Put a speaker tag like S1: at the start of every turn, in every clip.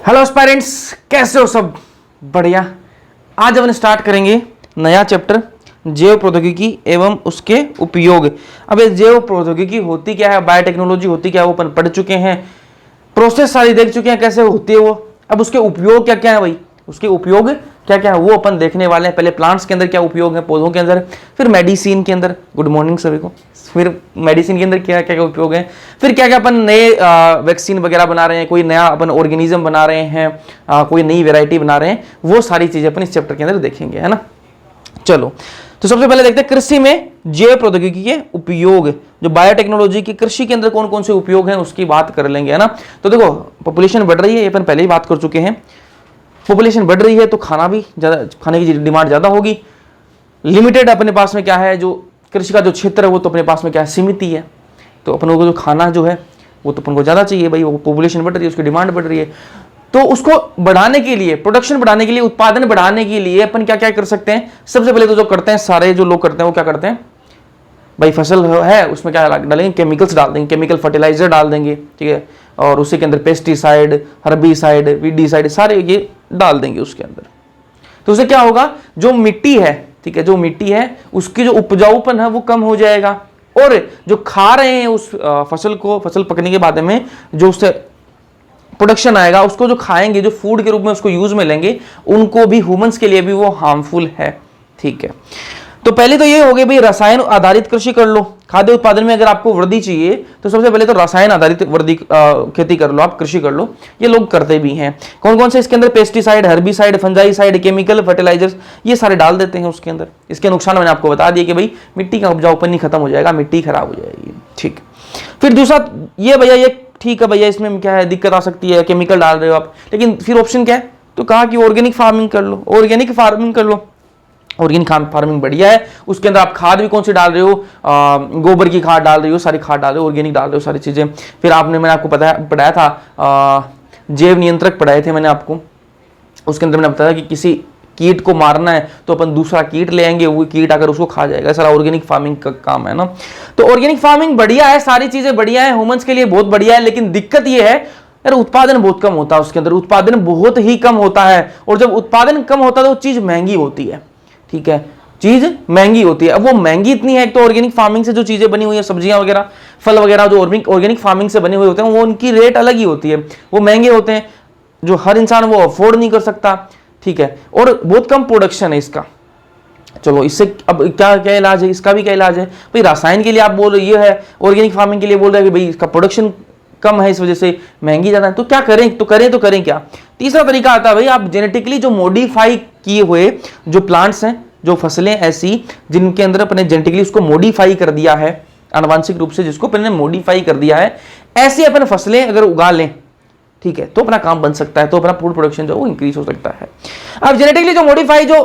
S1: Hello aspirants, कैसे हो सब? बढ़िया। आज अपन स्टार्ट करेंगे नया चैप्टर जैव प्रौद्योगिकी एवं उसके उपयोग। अब ये जैव प्रौद्योगिकी होती क्या है, बायोटेक्नोलॉजी होती क्या है, वो अपन पढ़ चुके हैं, प्रोसेस सारी देख चुके हैं कैसे होती है वो। अब उसके उपयोग क्या क्या है भाई, उसके उपयोग क्या क्या है वो अपन देखने वाले हैं। पहले प्लांट्स के अंदर क्या उपयोग है, पौधों के अंदर, फिर मेडिसिन के अंदर, गुड मॉर्निंग सभी को, फिर मेडिसिन के अंदर क्या क्या क्या उपयोग है, फिर क्या क्या अपन नए वैक्सीन वगैरह बना रहे हैं, कोई नया अपन ऑर्गेनिज्म बना रहे हैं, कोई नई वेराइटी बना रहे हैं, वो सारी चीजें अपन इस चैप्टर के अंदर देखेंगे, है ना। चलो, तो सबसे पहले देखते हैं कृषि में जैव प्रौद्योगिकी के उपयोग। जो बायोटेक्नोलॉजी की कृषि के अंदर कौन कौन से उपयोग हैं उसकी बात कर लेंगे, है ना। तो देखो, पॉपुलेशन बढ़ रही है, ये अपन पहले ही बात कर चुके हैं। पॉपुलेशन बढ़ रही है तो खाना भी ज्यादा, खाने की डिमांड ज्यादा होगी। लिमिटेड अपने पास में क्या है, जो कृषि का जो क्षेत्र है वो तो अपने पास में क्या है, सीमित ही है। तो अपन को जो खाना जो है वो तो अपन को ज्यादा चाहिए भाई, वो पॉपुलेशन बढ़ रही है, उसकी डिमांड बढ़ रही है। तो उसको बढ़ाने के लिए, प्रोडक्शन बढ़ाने के लिए, उत्पादन बढ़ाने के लिए अपन क्या क्या कर सकते हैं। सबसे पहले तो जो करते हैं, सारे जो लोग करते हैं वो क्या करते हैं भाई, फसल है उसमें क्या डालेंगे, केमिकल्स डाल देंगे, केमिकल फर्टिलाइजर डाल देंगे, ठीक है। और उसी के अंदर पेस्टिसाइड, हर्बिसाइड, वीडीसाइड सारे ये डाल देंगे उसके अंदर। तो उससे क्या होगा, जो मिट्टी है, ठीक है, जो मिट्टी है उसकी जो उपजाऊपन है वो कम हो जाएगा। और जो खा रहे हैं उस फसल को, फसल पकने के बाद में जो उससे प्रोडक्शन आएगा, उसको जो खाएंगे, जो फूड के रूप में उसको यूज में लेंगे, उनको भी, ह्यूमंस के लिए भी वो हार्मफुल है, ठीक है। तो पहले तो ये हो गई भाई, रसायन आधारित कृषि कर लो। खाद्य उत्पादन में अगर आपको वृद्धि चाहिए तो सबसे पहले तो रसायन आधारित वृद्धि खेती कर लो, आप कृषि कर लो। ये लोग करते भी हैं। कौन कौन से इसके अंदर, पेस्टिसाइड, हर्बिसाइड, फंजाइसाइड, केमिकल फर्टिलाइजर्स, ये सारे डाल देते हैं उसके अंदर। इसके नुकसान मैंने आपको बता दिया कि भाई मिट्टी का उपजाऊपन नहीं खत्म हो जाएगा, मिट्टी खराब हो जाएगी, ठीक। फिर दूसरा ये भैया, ये ठीक है भैया, इसमें क्या है, दिक्कत आ सकती है, केमिकल डाल रहे हो आप, लेकिन फिर ऑप्शन क्या है, तो कहा कि ऑर्गेनिक फार्मिंग कर लो, ऑर्गेनिक फार्मिंग कर लो। ऑर्गेनिक फार्मिंग बढ़िया है, उसके अंदर आप खाद भी कौन सी डाल रहे हो, गोबर की खाद डाल रहे हो, सारी खाद डाल रहे हो, ऑर्गेनिक डाल रहे हो, सारी चीजें। फिर मैंने आपको पढ़ाया था, जैव नियंत्रक पढ़ाए थे मैंने आपको। उसके अंदर मैंने बताया कि किसी कीट को मारना है तो अपन दूसरा कीट ले आएंगे, वो कीट आकर उसको खा जाएगा। सारा ऑर्गेनिक फार्मिंग का काम है ना। तो ऑर्गेनिक फार्मिंग बढ़िया है, सारी चीजें बढ़िया है, ह्यूमंस के लिए बहुत बढ़िया है, लेकिन दिक्कत ये है यार, उत्पादन बहुत कम होता है उसके अंदर, उत्पादन बहुत ही कम होता है। और जब उत्पादन कम होता है तो चीज महंगी होती है, ठीक है, चीज महंगी होती है। अब वो महंगी इतनी है, तो ऑर्गेनिक फार्मिंग से जो चीजें बनी हुई है, सब्जियां वगैरह, फल वगैरह, जो ऑर्गेनिक फार्मिंग से बने हुए होते हैं, वो उनकी रेट अलग ही होती है, वो महंगे होते हैं, जो हर इंसान वो अफोर्ड नहीं कर सकता, ठीक है। और बहुत कम प्रोडक्शन है इसका। चलो, इससे अब क्या क्या इलाज है, इसका भी क्या इलाज है भाई। रसायन के लिए आप बोल रहे, ये है ऑर्गेनिक फार्मिंग के लिए बोल रहे हैं कि भाई इसका प्रोडक्शन कम है, इस वजह से महंगी ज्यादा है। तो क्या करें, तो करें क्या। तीसरा तरीका आता है भाई, आप जेनेटिकली जो मॉडिफाई किए हुए जो प्लांट्स हैं, जो फसलें ऐसी जिनके अंदर अपने जेनेटिकली उसको मॉडिफाई कर दिया है, आनुवांशिक रूप से जिसको अपने मॉडिफाई कर दिया है, ऐसी अपन फसलें अगर उगा लें, ठीक है, तो अपना काम बन सकता है, तो अपना फूड प्रोडक्शन जो वो इंक्रीज हो सकता है। अब जेनेटिकली जो मॉडिफाई जो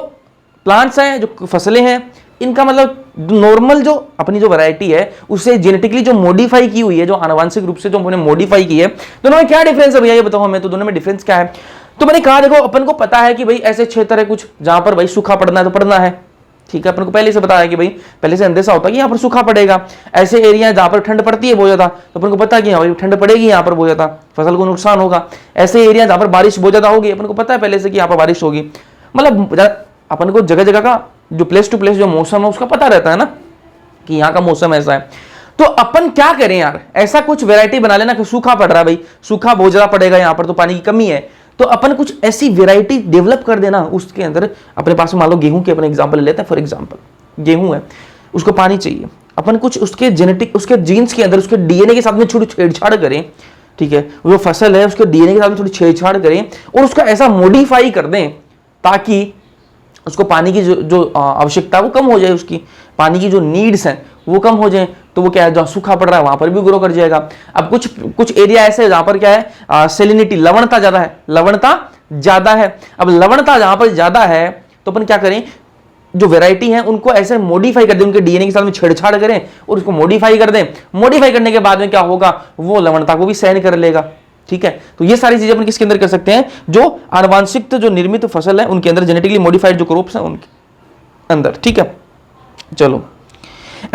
S1: प्लांट्स हैं, जो फसलें हैं, इनका मतलब नॉर्मल जो अपनी जो वैरायटी है उससे जेनेटिकली जो मॉडिफाई की हुई है, जो आनुवांशिक रूप से जो हमने मॉडिफाई की है, दोनों में क्या डिफरेंस है भैया, ये बताओ हमें। तो दोनों में डिफरेंस क्या है, तो मैंने कहा देखो, अपन को पता है कि भाई ऐसे क्षेत्र है कुछ जहां पर भाई सूखा पड़ना है तो पड़ना है, ठीक है। अपन को पहले से पता है कि भाई, पहले से अंदेशा होता है कि यहाँ पर सूखा पड़ेगा। ऐसे एरिया जहां पर ठंड पड़ती है बहुत ज्यादा, तो अपन को पता है कि भाई ठंड पड़ेगी, यहाँ पर बहुत ज्यादा फसल को नुकसान होगा। ऐसे एरिया जहां पर बारिश बहुत ज्यादा होगी, अपन को पता है पहले से कि यहाँ पर बारिश होगी। मतलब अपन को जगह जगह का जो प्लेस टू प्लेस जो मौसम है उसका पता रहता है ना, कि यहाँ का मौसम ऐसा है। तो अपन क्या करें यार, ऐसा कुछ वैरायटी बना लेना कि सूखा पड़ रहा है भाई, सूखा बहुत ज्यादा पड़ेगा, यहाँ पर तो पानी की कमी है, तो अपन कुछ ऐसी वैरायटी डेवलप कर देना उसके अंदर। अपने पास मान लो गेहूं के अपन एग्जांपल लेते हैं, फॉर एग्जांपल गेहूं है, उसको पानी चाहिए, अपन कुछ उसके जेनेटिक, उसके जीन्स के अंदर, उसके डीएनए के साथ में थोड़ी छेड़छाड़ करें, ठीक है। वो फसल है उसके डीएनए के साथ में थोड़ी छेड़छाड़ करें और उसका ऐसा मॉडिफाई कर दें ताकि उसको पानी की जो आवश्यकता वो कम हो जाए, उसकी पानी की जो नीड्स हैं वो कम हो जाए, तो वो क्या है, जहां सूखा पड़ रहा है वहां पर भी ग्रो कर जाएगा। अब कुछ एरिया ऐसे है जहां पर क्या है, सेलिनिटी, लवणता ज्यादा है, लवणता ज्यादा है। अब लवणता जहां पर ज्यादा है तो अपन क्या करें, जो वैरायटी है उनको ऐसे मॉडिफाई कर दें, उनके डीएनए के साथ में छेड़छाड़ करें और उसको मॉडिफाई कर दें। मॉडिफाई करने के बाद में क्या होगा, वो लवणता को भी सहन कर लेगा, ठीक है। तो ये सारी चीजें अपन किसके अंदर कर सकते हैं, जो आनुवांशिक जो निर्मित फसल है उनके अंदर, जेनेटिकली मॉडिफाइड जो क्रॉप्स हैं उनके अंदर, ठीक है। चलो,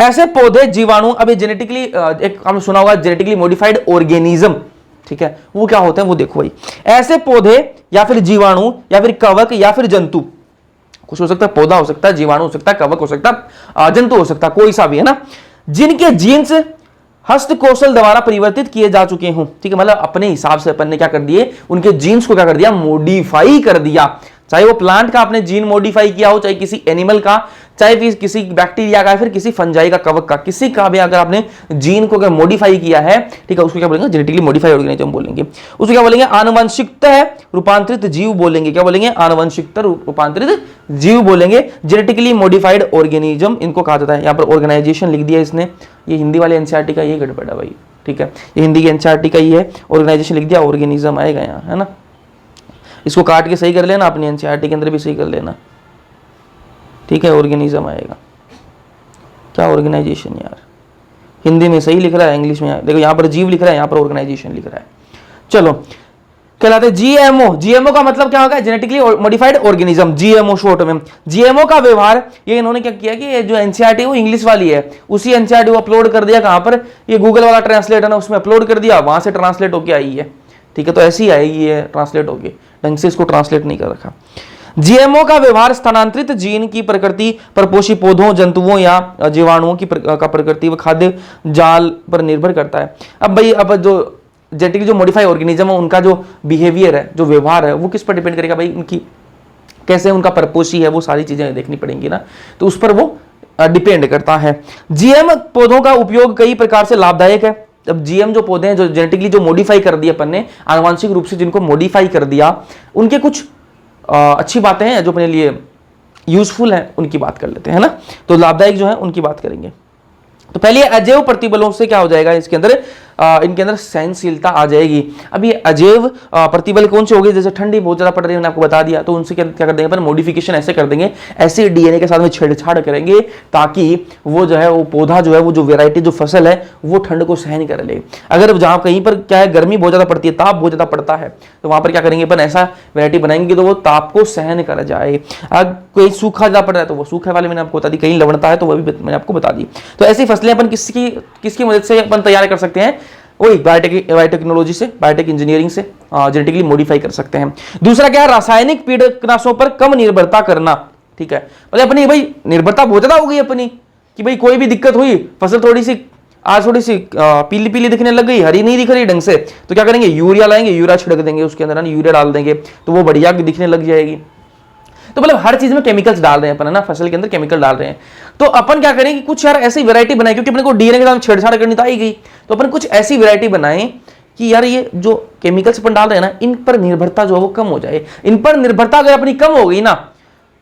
S1: ऐसे पौधे, जीवाणु, अब ये जेनेटिकली, एक हमने सुना होगा जेनेटिकली मॉडिफाइड ऑर्गेनिज्म, ठीक है, वो क्या होते हैं वो देखो भाई। ऐसे पौधे या फिर जीवाणु या फिर कवक या फिर जंतु, कुछ हो सकता है, पौधा हो सकता है, जीवाणु हो सकता है, कवक हो सकता है, जंतु हो सकता है, कोई सा भी है ना, जिनके जीन्स हस्तकौशल द्वारा परिवर्तित किए जा चुके हों। ठीक है, मतलब अपने हिसाब से अपन ने क्या कर दिए, उनके जीन्स को क्या कर दिया, मॉडिफाई कर दिया। चाहे वो प्लांट का आपने जीन मॉडिफाई किया हो, चाहे किसी एनिमल का, चाहे फिर किसी बैक्टीरिया का, फिर किसी फंजाई का, कवक का, किसी का भी अगर आपने जीन को अगर मॉडिफाई किया है, ठीक है, उसको क्या बोलेंगे, जेनेटिकली मॉडिफाइड ऑर्गेनिज्म बोलेंगे। उसको क्या बोलेंगे, आनुवंशिकता रूपांतरित जीव बोलेंगे। क्या बोलेंगे, आनुवंशिकता रूपांतरित जीव बोलेंगे, जेनेटिकली मॉडिफाइड ऑर्गेनिज्म इनको कहा जाता है। यहाँ पर ऑर्गेनाइजेशन लिख दिया इसने, ये हिंदी वाले एनसीईआरटी का ये गड़बड़ है भाई, ठीक है, ये हिंदी के एनसीईआरटी का ही है, ऑर्गेनाइजेशन लिख दिया, ऑर्गेनिज्म आएगा यहाँ, है ना। इसको काट के सही कर लेना, अपनी एनसीईआरटी के अंदर भी सही कर लेना, ठीक है, ऑर्गेनिज्म आएगा। क्या ऑर्गेनाइजेशन यार, हिंदी में सही लिख रहा है, इंग्लिश में देखो, यहाँ पर जीव लिख रहा है, यहाँ पर ऑर्गेनाइजेशन लिख रहा है। चलो, कहलाते जीएमओ। जीएमओ का मतलब क्या होगा, genetically modified organism, GMO short में। जीएमओ का व्यवहार, ये इन्होंने क्या किया कि ये जो एनसीईआरटी वो इंग्लिश वाली है, उसी एनसीईआरटी को अपलोड कर दिया कहां पर, ये गूगल वाला ट्रांसलेट है ना, उसमें अपलोड कर दिया, वहां से ट्रांसलेट होकर आई है। ठीक है, तो ऐसी आएगी है ट्रांसलेट होके, ढंग से इसको ट्रांसलेट नहीं कर रखा। जीएमओ का व्यवहार स्थानांतरित जीन की प्रकृति पर पोषी पौधों, जंतुओं या जीवाणुओं की का प्रकृति व खाद्य जाल पर निर्भर करता है। अब भाई, अब जो जेनेटिकली जो मॉडिफाई ऑर्गेनिज्म है, उनका जो बिहेवियर है, जो व्यवहार है, वो किस पर डिपेंड करेगा भाई, उनकी कैसे उनका परपोषी है, वो सारी चीजें देखनी पड़ेंगी ना, तो उस पर वो डिपेंड करता है। जीएम पौधों का उपयोग कई प्रकार से लाभदायक है। अब जीएम जो पौधे हैं, जो जेनेटिकली जो मॉडिफाई कर दिए अपन ने, आनुवांशिक रूप से जिनको मॉडिफाई कर दिया, उनके कुछ अच्छी बातें हैं जो अपने लिए यूजफुल है, उनकी बात कर लेते हैं ना। तो लाभदायक जो है उनकी बात करेंगे। तो पहले अजैव प्रतिबलों से क्या हो जाएगा, इसके अंदर इनके अंदर सहनशीलता आ जाएगी। अब ये अजैव प्रतिबल कौन से हो गए, जैसे ठंडी बहुत ज्यादा पड़ रही है, मैंने आपको बता दिया, तो उनसे क्या कर देंगे अपन, मॉडिफिकेशन ऐसे कर देंगे, ऐसे डीएनए के साथ में छेड़छाड़ करेंगे, ताकि वो जो है, वो पौधा जो है, वो जो वेराइटी, जो फसल है, वो ठंड को सहन कर ले। अगर जहां कहीं पर क्या है, गर्मी बहुत ज्यादा पड़ती है, ताप बहुत ज्यादा पड़ता है, तो वहां पर क्या करेंगे अपन, ऐसा वेराइटी बनाएंगे तो वो ताप को सहन कर जाए। अगर कोई सूखा ज्यादा पड़ रहा है तो वो सूखे वाले मैंने आपको बता दी, कहीं लवणता है तो वह भी मैंने आपको बता दी। तो ऐसी फसलें अपन किसकी मदद से अपन तैयार कर सकते हैं, वही बायोटेक्नोलॉजी से, बायोटेक इंजीनियरिंग से जेनेटिकली मॉडिफाई कर सकते हैं। दूसरा क्या है, रासायनिक कीटनाशकों पर कम निर्भरता करना। ठीक है, मतलब अपनी भाई निर्भरता बहुत ज्यादा हो गई अपनी, कि भाई कोई भी दिक्कत हुई, फसल थोड़ी सी आज थोड़ी सी पीली पीली दिखने लग गई, हरी नहीं दिख रही ढंग से, तो क्या करेंगे, यूरिया लाएंगे, यूरिया छिड़क देंगे उसके अंदर, यूरिया डाल देंगे, तो वो बढ़िया दिखने लग जाएगी। तो मतलब हर चीज में केमिकल्स डाल रहे हैं अपन, है ना, फसल के अंदर केमिकल डाल रहे हैं। तो अपन क्या करें कि कुछ यार ऐसी वैरायटी बनाए, क्योंकि अपने को डीएनए के साथ छेड़छाड़ करनी तो आई गई, तो अपन कुछ ऐसी वैरायटी बनाएं कि यार ये जो केमिकल्स अपन डाल रहे हैं ना, इन पर निर्भरता जो है वो कम हो जाए। इन पर निर्भरता अगर अपनी कम हो गई ना,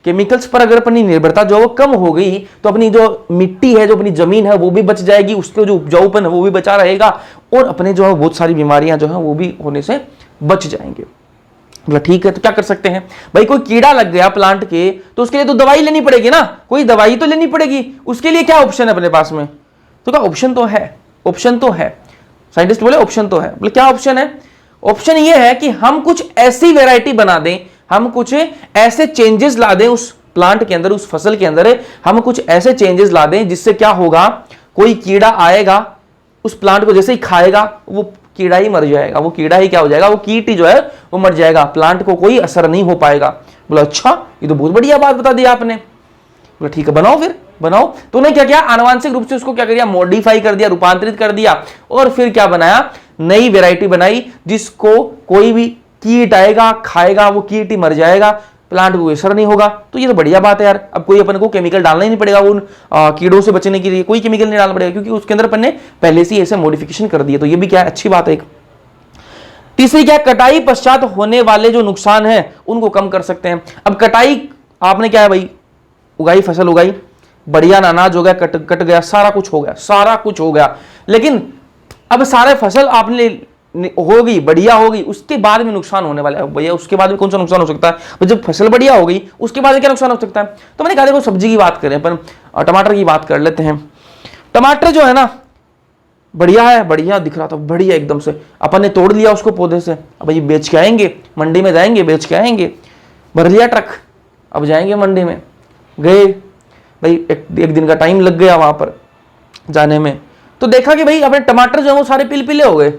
S1: केमिकल्स पर अगर अपनी निर्भरता जो है वो कम हो गई, तो अपनी जो मिट्टी है, जो अपनी जमीन है, वो भी बच जाएगी, उसके जो उपजाऊपन है वो भी बचा रहेगा, और अपने जो है बहुत सारी बीमारियां जो है वो भी होने से बच जाएंगे। ठीक है, तो क्या कर सकते हैं भाई, कोई कीड़ा लग गया प्लांट के, तो उसके लिए तो दवाई लेनी पड़ेगी ना, कोई दवाई तो लेनी पड़ेगी, उसके लिए क्या ऑप्शन है अपने पास में, तो क्या ऑप्शन तो है, ऑप्शन तो है, साइंटिस्ट बोले ऑप्शन तो है। बोले क्या ऑप्शन है, ऑप्शन ये है कि हम कुछ ऐसी वैरायटी बना दें, हम कुछ ऐसे चेंजेस ला दें उस प्लांट के अंदर, उस फसल के अंदर हम कुछ ऐसे चेंजेस ला दें, जिससे क्या होगा, कोई कीड़ा आएगा उस प्लांट को, जैसे ही खाएगा वो कीड़ा ही मर जाएगा, वो कीड़ा ही क्या हो जाएगा, वो कीट ही जो है वो मर जाएगा, प्लांट को कोई असर नहीं हो पाएगा। बोला अच्छा, ये तो बहुत बढ़िया बात बता दी आपने। बोला ठीक है, बनाओ फिर बनाओ। तो उन्हें क्या किया, आनुवांशिक रूप से उसको क्या कर दिया, मॉडिफाई कर दिया, रूपांतरित कर दिया, और फिर क्या बनाया, नई वैरायटी बनाई, जिसको कोई भी कीट आएगा खाएगा, वो कीट ही मर जाएगा, प्लांट को असर नहीं होगा। तो ये तो बढ़िया बात है यार, अब कोई अपन को केमिकल डालना ही नहीं पड़ेगा, उन कीड़ों से बचने के लिए कोई केमिकल नहीं डालना पड़ेगा, क्योंकि उसके अंदर अपन ने पहले से ऐसे मॉडिफिकेशन कर दिए। तो ये भी क्या है, अच्छी बात है। तीसरी क्या, कटाई पश्चात होने वाले जो नुकसान है उनको कम कर सकते हैं। अब कटाई आपने क्या है भाई, उगाई, फसल उगाई, बढ़िया अनाज हो गया, कट गया, सारा कुछ हो गया, सारा कुछ हो गया, लेकिन अब सारे फसल आपने होगी, बढ़िया होगी, उसके बाद में नुकसान होने वाला है। भैया उसके बाद में कौन सा नुकसान हो सकता है, जब फसल बढ़िया हो गई उसके बाद में क्या नुकसान हो सकता है। तो मैंने कहा देखो, सब्जी की बात करें अपन, टमाटर की बात कर लेते हैं। टमाटर जो है ना, बढ़िया है, बढ़िया दिख रहा था, बढ़िया एकदम से, अपन ने तोड़ लिया उसको पौधे से, अब ये बेच के आएंगे, मंडी में जाएंगे, बेच के आएंगे, भर लिया ट्रक, अब जाएंगे मंडी में, गए भाई, एक दिन का टाइम लग गया वहां पर जाने में, तो देखा कि भाई अपने टमाटर जो है वो सारे पीले पीले हो गए,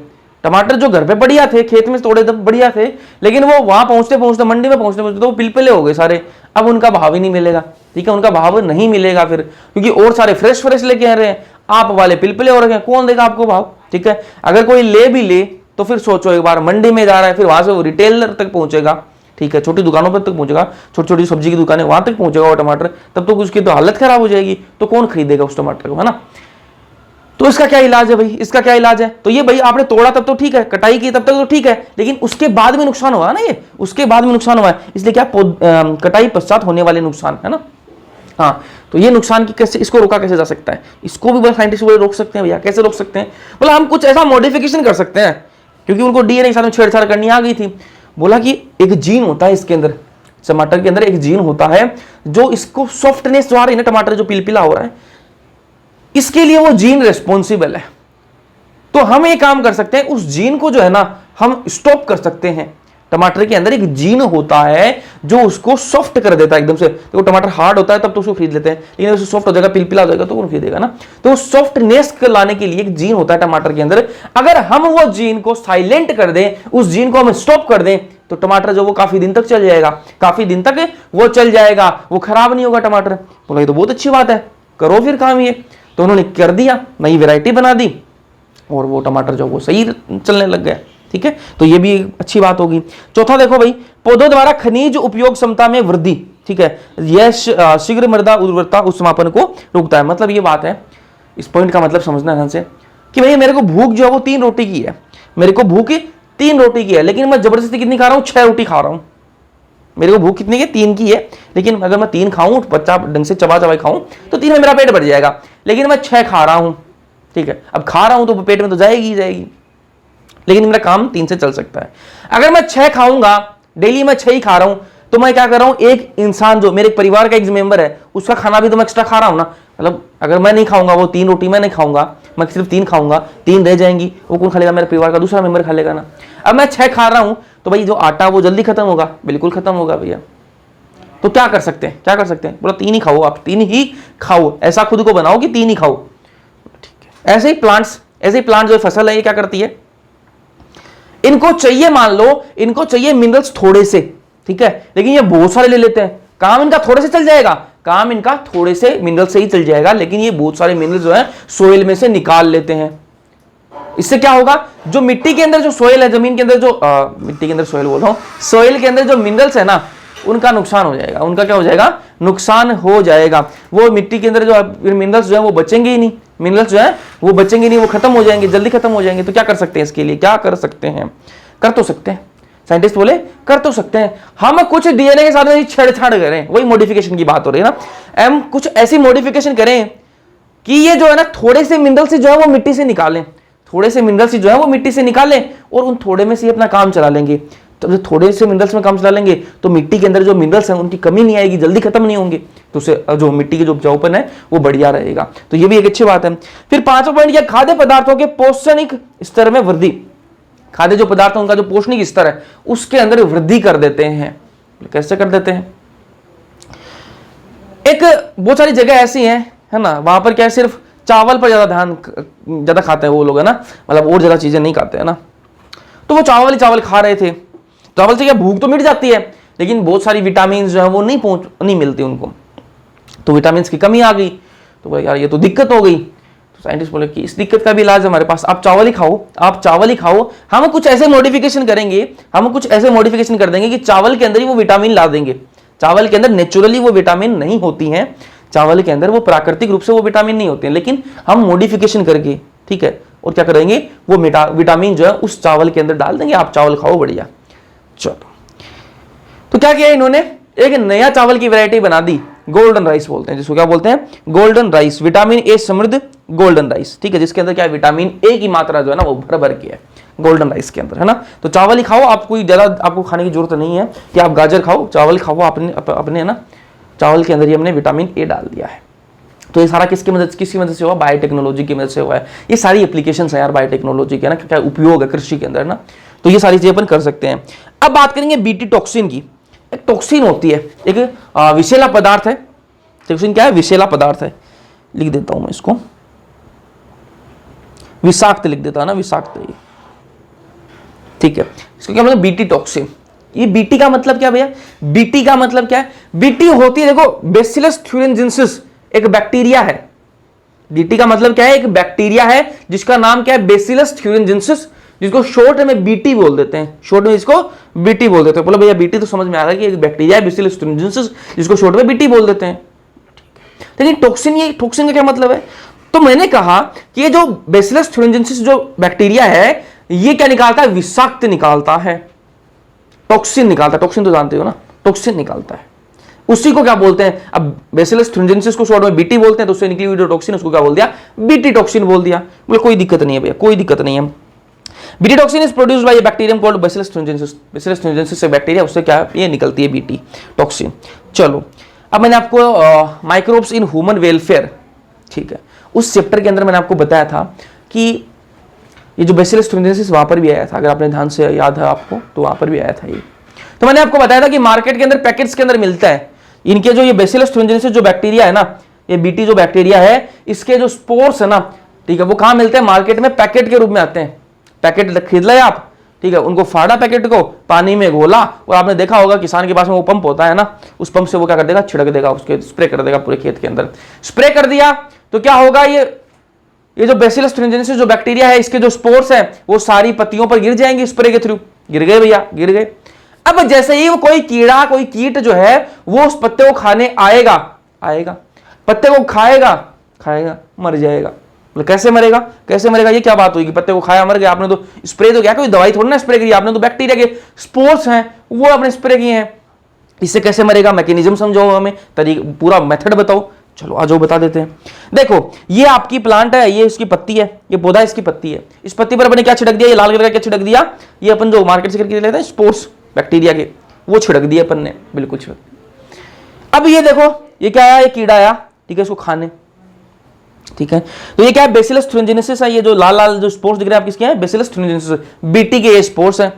S1: टमाटर जो घर पे बढ़िया थे, खेत में तोड़े तब बढ़िया थे, लेकिन वो वहां पहुंचते पहुंचते मंडी में पहुंचते पहुंचते तो वो पिलपिले हो गए सारे। अब उनका भाव ही नहीं मिलेगा, ठीक है, उनका भाव नहीं मिलेगा फिर, क्योंकि और सारे फ्रेश फ्रेश लेके आ रहे हैं, आप वाले पिलपिले हो रहे हैं, कौन देगा आपको भाव, ठीक है। अगर कोई ले भी ले तो फिर सोचो एक बार, मंडी में जा रहा है, फिर वहां से वो रिटेलर तक पहुंचेगा, ठीक है, छोटी दुकानों पर तक पहुंचेगा, छोटी छोटी सब्जी की दुकानें वहां तक पहुंचेगा वो टमाटर, तब तो उसकी तो हालत खराब हो जाएगी, तो कौन खरीदेगा उस टमाटर को, है ना। तो इसका क्या इलाज है भाई, इसका क्या इलाज है, तो ये भाई आपने तोड़ा तब तो ठीक है, कटाई की तब तक तो ठीक है, लेकिन उसके बाद में नुकसान हुआ ना, ये उसके बाद में नुकसान हुआ है, इसलिए क्या कटाई पश्चात होने वाले नुकसान, है ना। हाँ, तो ये नुकसान की कैसे, इसको रोका कैसे जा सकता है, इसको भी बोला साइंटिस्ट बोले रोक सकते हैं भैया, कैसे रोक सकते हैं, बोला हम कुछ ऐसा मॉडिफिकेशन कर सकते हैं, क्योंकि उनको डीएनए के साथ में छेड़छाड़ करनी आ गई थी। बोला कि एक जीन होता है इसके अंदर, टमाटर के अंदर एक जीन होता है जो इसको सॉफ्टनेस जो आ रही है ना, टमाटर जो पिलपिला हो रहा है, इसके लिए वो जीन रेस्पॉन्सिबल है। तो हम एक काम कर सकते हैं, उस जीन को जो है ना हम स्टॉप कर सकते हैं। टमाटर के अंदर एक जीन होता है जो उसको सॉफ्ट कर देता है एकदम से। देखो टमाटर हार्ड होता है तब तो उसको खरीद लेते हैं, लेकिन उसको सॉफ्ट हो जाएगा, पिलपिला हो जाएगा तो कौन खरीदेगा ना। तो सॉफ्टनेस लाने के लिए एक जीन होता है टमाटर के अंदर, अगर हम वो जीन को साइलेंट कर दें, उस जीन को हम स्टॉप कर दें, तो टमाटर जो वो काफी दिन तक चल जाएगा, काफी दिन तक वो चल जाएगा, वो खराब नहीं होगा टमाटर। बोला ये तो बहुत अच्छी बात है, करो फिर काम ये। तो उन्होंने कर दिया, नई वैरायटी बना दी और वो टमाटर जो वो सही चलने लग गया, ठीक है। तो ये भी अच्छी बात होगी। चौथा देखो भाई, पौधों द्वारा खनिज उपयोग क्षमता में वृद्धि, ठीक है, यह शीघ्र मृदा उर्वरता उत्समापन को रोकता है। मतलब ये बात है, इस पॉइंट का मतलब समझना ध्यान से कि भाई मेरे को भूख जो है वो 3 रोटी की है, मेरे को भूख 3 रोटी की है, लेकिन मैं जबरदस्ती कितनी खा रहा हूं, 6 रोटी खा रहा हूं। मेरे को भूख कितनी की, 3 की है, लेकिन अगर मैं 3 खाऊं, बच्चा ढंग से चबा चबा खाऊं तो 3 में मेरा पेट भर जाएगा, लेकिन मैं 6 खा रहा हूं, ठीक है। अब खा रहा हूं तो पेट में तो जाएगी ही जाएगी, लेकिन मेरा काम 3 से चल सकता है। अगर मैं 6 खाऊंगा, डेली मैं 6 ही खा रहा हूं, तो मैं क्या कर रहा हूं, एक इंसान जो मेरे परिवार का एक मेंबर है, उसका खाना भी तो मैं एक्स्ट्रा खा रहा हूं ना। मतलब अगर मैं नहीं खाऊंगा, वो 3 रोटी मैं नहीं खाऊंगा, मैं सिर्फ 3 खाऊंगा, 3 रह जाएंगी, वो कौन खा लेगा, मेरे परिवार का दूसरा मेंबर खा लेगा ना। अब मैं 6 खा रहा हूं, तो भाई जो आटा वो जल्दी खत्म होगा, बिल्कुल खत्म होगा भैया। तो क्या कर सकते हैं, क्या कर सकते हैं, बोला 3 ही खाओ, आप 3 ही खाओ, ऐसा खुद को बनाओ कि 3 ही खाओ, ठीक है। ऐसे ही प्लांट जो फसल है ये क्या करती है, इनको चाहिए, मान लो इनको चाहिए मिनरल्स थोड़े से, ठीक है, लेकिन ये बहुत सारे ले लेते हैं। काम इनका थोड़े से चल जाएगा, काम इनका थोड़े से मिनरल से ही चल जाएगा, लेकिन ये बहुत सारे मिनरल्स जो है सोइल में से निकाल लेते हैं। इससे क्या होगा, जो मिट्टी के अंदर जो सोइल है, जमीन के अंदर जो मिट्टी के अंदर सोइल बोल रहा हूं, सोइल के अंदर जो मिनरल्स है ना, उनका नुकसान हो जाएगा। उनका क्या हो जाएगा, नुकसान हो जाएगा। वो मिट्टी के अंदर जो मिनरल्स जो है वो बचेंगे ही नहीं, मिनरल्स जो है वो बचेंगे नहीं, वो खत्म हो जाएंगे, जल्दी खत्म हो जाएंगे। तो क्या कर सकते हैं, इसके लिए क्या कर सकते हैं, कर तो सकते हैं, साइंटिस्ट बोले कर तो सकते हैं, हम कुछ डीएनए के साथ में छेड़छाड़ करें, वही मॉडिफिकेशन की बात हो रही है ना। हम कुछ ऐसी मॉडिफिकेशन करें कि ये जो है ना थोड़े से मिनरल से जो है वो मिट्टी से निकालें, थोड़े से मिनरल से जो है वो मिट्टी से निकालें और उन थोड़े में से अपना काम चला लेंगे। तो जब थोड़े से मिनरल्स में काम चला लेंगे तो मिट्टी के अंदर जो मिनरल्स हैं उनकी कमी नहीं आएगी, जल्दी खत्म नहीं होंगे, तो उससे जो मिट्टी की जो उपजाऊपन है वो बढ़िया रहेगा। तो ये भी एक अच्छी बात है। फिर 5वां पॉइंट, यह खाद्य पदार्थों के पोषणिक स्तर में वृद्धि, खाद्य जो पदार्थ उनका जो पोषणिक स्तर है उसके अंदर वृद्धि कर देते हैं। कैसे कर देते हैं, एक बहुत सारी जगह ऐसी हैं, है ना, वहां पर क्या है, सिर्फ चावल पर ज्यादा खाते हैं वो लोग, है ना, मतलब और ज्यादा चीजें नहीं खाते, है ना। तो वो चावल खा रहे थे, चावल से क्या भूख तो मिट जाती है, लेकिन बहुत सारी विटामिन जो है वो नहीं मिलती उनको, तो विटामिन की कमी आ गई। तो भाई यार ये तो दिक्कत हो गई। तो साइंटिस्ट बोले कि इस दिक्कत का भी इलाज हमारे पास, आप चावल ही खाओ, आप चावल ही खाओ। हम कुछ ऐसे मॉडिफिकेशन करेंगे, हम कुछ ऐसे मॉडिफिकेशन कर देंगे कि चावल के अंदर ही वो विटामिन ला देंगे। चावल के अंदर नेचुरली वो विटामिन नहीं होती हैं, चावल के अंदर वो प्राकृतिक रूप से वो विटामिन नहीं होते हैं, लेकिन हम मॉडिफिकेशन करके, ठीक है, और क्या करेंगे, वो विटामिन जो है उस चावल के अंदर डाल देंगे, आप चावल खाओ बढ़िया। चलो, तो क्या किया इन्होंने, एक नया चावल की वैरायटी बना दी, गोल्डन राइस बोलते हैं जिसको, क्या बोलते हैं, गोल्डन राइस, विटामिन ए समृद्ध गोल्डन राइस, ठीक है, जिसके अंदर क्या विटामिन ए की मात्रा जो है ना वो भर भर के है गोल्डन राइस के अंदर, है ना। तो चावल ही खाओ, आपको ज्यादा आपको खाने की जरूरत नहीं है कि आप गाजर खाओ, चावल खाओ, अपने है ना, चावल के अंदर ही हमने विटामिन ए डाल दिया है। तो ये सारा किसकी मदद से हुआ, बायोटेक्नोलॉजी की मदद से हुआ है। ये सारी एप्लीकेशंस है यार बायोटेक्नोलॉजी के, ना क्या उपयोग है कृषि के अंदर ना, तो ये सारी चीजें अपन कर सकते हैं। अब बात करेंगे बीटी टॉक्सिन की। एक टॉक्सिन होती है, एक विषैला पदार्थ है। टॉक्सिन क्या है, विषैला पदार्थ है, लिख देता हूं मैं इसको, विषाक्त लिख देता है ना, विषाक्त है। ठीक है, इसको क्या मतलब बीटी टॉक्सिन। ये बीटी का मतलब क्या भैया, बीटी का मतलब क्या है, बीटी होती है देखो बेसिलस थ्यूरेंजेंसिस, एक बैक्टीरिया है। बीटी का मतलब क्या है, एक बैक्टीरिया है जिसका नाम क्या है, बेसिलस थ्यूरेंजेंसिस, जिसको शॉर्ट में बीटी बोल देते हैं, शॉर्ट में इसको बीटी बोल देते हैं। बोलो भैया बीटी तो समझ में आ रहा है कि एक बैक्टीरिया है बेसिलस थ्यूरेंजेंसिस, जिसको शॉर्ट में बीटी बोल देते हैं। लेकिन टॉक्सिन, ये टॉक्सिन का क्या मतलब है, तो मैंने कहा कि ये जो बेसिलस थ्यूरेंजेंसिस जो बैक्टीरिया है, ये क्या निकालता है, विषाक्त निकालता है, टॉक्सिन निकालता है। टॉक्सिन तो जानते हो ना, टॉक्सिन निकालता है, उसी को क्या बोलते हैं। अब बेसिलस थ्यूरेंजेंसिस को शॉर्ट में बीटी बोलते हैं, तो उससे निकली हुई जो टॉक्सिन उसको क्या बोल दिया, बीटी टॉक्सिन बोल दिया। बोले कोई दिक्कत नहीं है भैया, कोई दिक्कत नहीं है। BT toxin is produced by A bacterium called bacillus thuringiensis. Bacillus thuringiensis से बैक्टीरिया, उससे क्या ये निकलती है बीटी टॉक्सिन। चलो अब मैंने आपको माइक्रोब्स इन ह्यूमन वेलफेयर, ठीक है, उस चैप्टर के अंदर मैंने आपको बताया था कि ये जो बेसिलस थ्यूरेंजेंसिस वहां पर भी आया था, अगर आपने ध्यान से याद है आपको तो वहां पर भी आया था ये। तो मैंने आपको बताया था कि मार्केट के अंदर पैकेट्स के अंदर मिलता है इनके जो ये बेसिलस थ्यूरेंजेंसिस जो बैक्टीरिया है ना, ये बीटी जो बैक्टीरिया है, इसके जो स्पोर्स है ना, ठीक है, वो कहां मिलते हैं, मार्केट में पैकेट के रूप में आते हैं। पैकेट खरीद लाए आप, ठीक है, उनको फाड़ा पैकेट को, पानी में घोला, और आपने देखा होगा किसान के पास में वो पंप होता है ना, उस पंप से वो क्या कर देगा, छिड़क देगा, उसके स्प्रे कर देगा पूरे खेत के अंदर। स्प्रे कर दिया तो क्या होगा, ये जो बेसिलस थ्यूरेंजेंसिस जो बैक्टीरिया है, इसके जो स्पोर्स है वो सारी पत्तियों पर गिर जाएंगे स्प्रे के थ्रू। गिर गए भैया, गिर गए। अब जैसे ही वो कोई कीड़ा, कोई कीट जो है वो उस पत्ते को खाने आएगा, पत्ते को खाएगा, मर जाएगा। कैसे मरेगा, कैसे मरेगा, ये क्या बात हुई कि पत्ते को खाया मर गया। आपने तो स्प्रे तो क्या, कोई दवाई थोड़ी ना स्प्रे करी, आपने तो बैक्टीरिया के स्पोर्स हैं वो आपने स्प्रे किए हैं। इससे कैसे मरेगा, मैकेनिज्म समझाओ हमें, पूरा मेथड बताओ। चलो आ जाओ बता देते हैं। देखो ये आपकी प्लांट है, ये इसकी पत्ती है, ये पौधा इसकी पत्ती है। इस पत्ती पर अपने क्या छिड़क दिया, ये लाल कलर का क्या छिड़क दिया, ये अपन जो मार्केट से खरीद लेते हैं स्पोर्स बैक्टीरिया के, वो छिड़क दिए अपन ने, बिल्कुल छिड़क दिया। अब ये देखो ये क्या आया, ये कीड़ा आया, ठीक है, इसको खाने, ठीक है। तो ये क्या है, बेसिलस थ्यूरेंजेंसिस है। ये जो लाल लाल जो स्पोर्स दिख रहे हैं आप, किसके हैं, बेसिलस थ्यूरेंजेंसिस, बीटी के ये स्पोर्स हैं।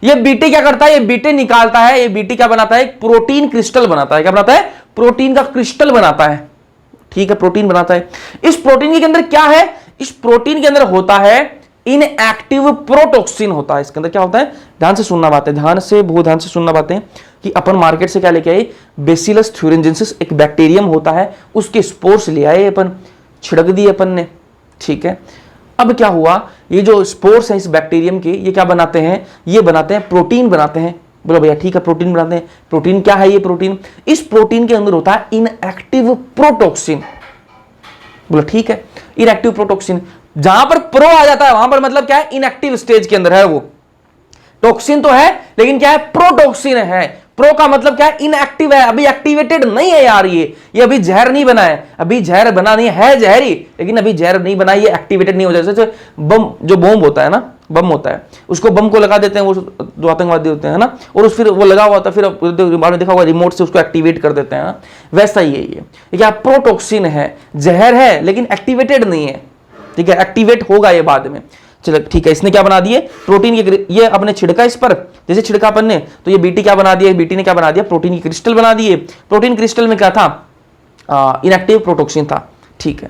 S1: ये बीटी क्या करता है, ये बीटी निकालता है, ये बीटी क्या बनाता है, एक प्रोटीन क्रिस्टल बनाता है। क्या बनाता है, प्रोटीन का क्रिस्टल बनाता है, ठीक है, प्रोटीन बनाता है। इस प्रोटीन के अंदर क्या है, इस प्रोटीन के अंदर होता है इनएक्टिव प्रोटॉक्सिन होता है। इसके अंदर क्या होता है, ध्यान से सुनना बातें, ध्यान से, बहुत ध्यान से सुनना बातें, कि अपन मार्केट से क्या लेके आए, बेसिलस थ्यूरेंजेंसिस एक बैक्टीरियम होता है, उसके स्पोर्स ले आए अपन, छिड़क दिए अपन ने, ठीक है। अब क्या हुआ, ये जो स्पोर्स हैं इस बैक्टीरियम के, ये क्या बनाते हैं, ये बनाते हैं प्रोटीन बनाते हैं। बोलो भैया ठीक है, प्रोटीन बनाते हैं। प्रोटीन क्या है, ये प्रोटीन, इस प्रोटीन के अंदर होता है इनएक्टिव प्रोटॉक्सिन। बोलो ठीक है, इनएक्टिव प्रोटॉक्सिन। जहां पर प्रो आ जाता है वहां पर मतलब क्या है, इनएक्टिव स्टेज के अंदर है वो। टॉक्सिन तो है लेकिन क्या है, प्रोटॉक्सिन है। प्रो का मतलब क्या है, इनएक्टिव है, अभी एक्टिवेटेड नहीं है यार, ये अभी जहर नहीं बना है, अभी जहर बना नहीं है, जहरी, लेकिन अभी जहर नहीं बना, ये एक्टिवेटेड नहीं हो जाए। जैसे बम, जो बम होता है ना, बम होता है, उसको बम को लगा देते हैं वो जो आतंकवादी होते हैं ना, और उस फिर वो लगा हुआ था, फिर आपने देखा होगा रिमोट से उसको एक्टिवेट कर देते हैं ना, वैसा ही है ये क्या, प्रोटॉक्सिन है, जहर है लेकिन एक्टिवेटेड नहीं है, ठीक है, एक्टिवेट होगा ये बाद में। चलो ठीक है, इसने क्या बना दिए, प्रोटीन ये अपने छिड़का इस पर, जैसे छिड़का अपन ने, तो ये बीटी क्या बना दिया, बीटी ने क्या बना दिया, प्रोटीन की क्रिस्टल बना दिए। प्रोटीन क्रिस्टल में क्या था, इनएक्टिव प्रोटॉक्सिन था, ठीक है।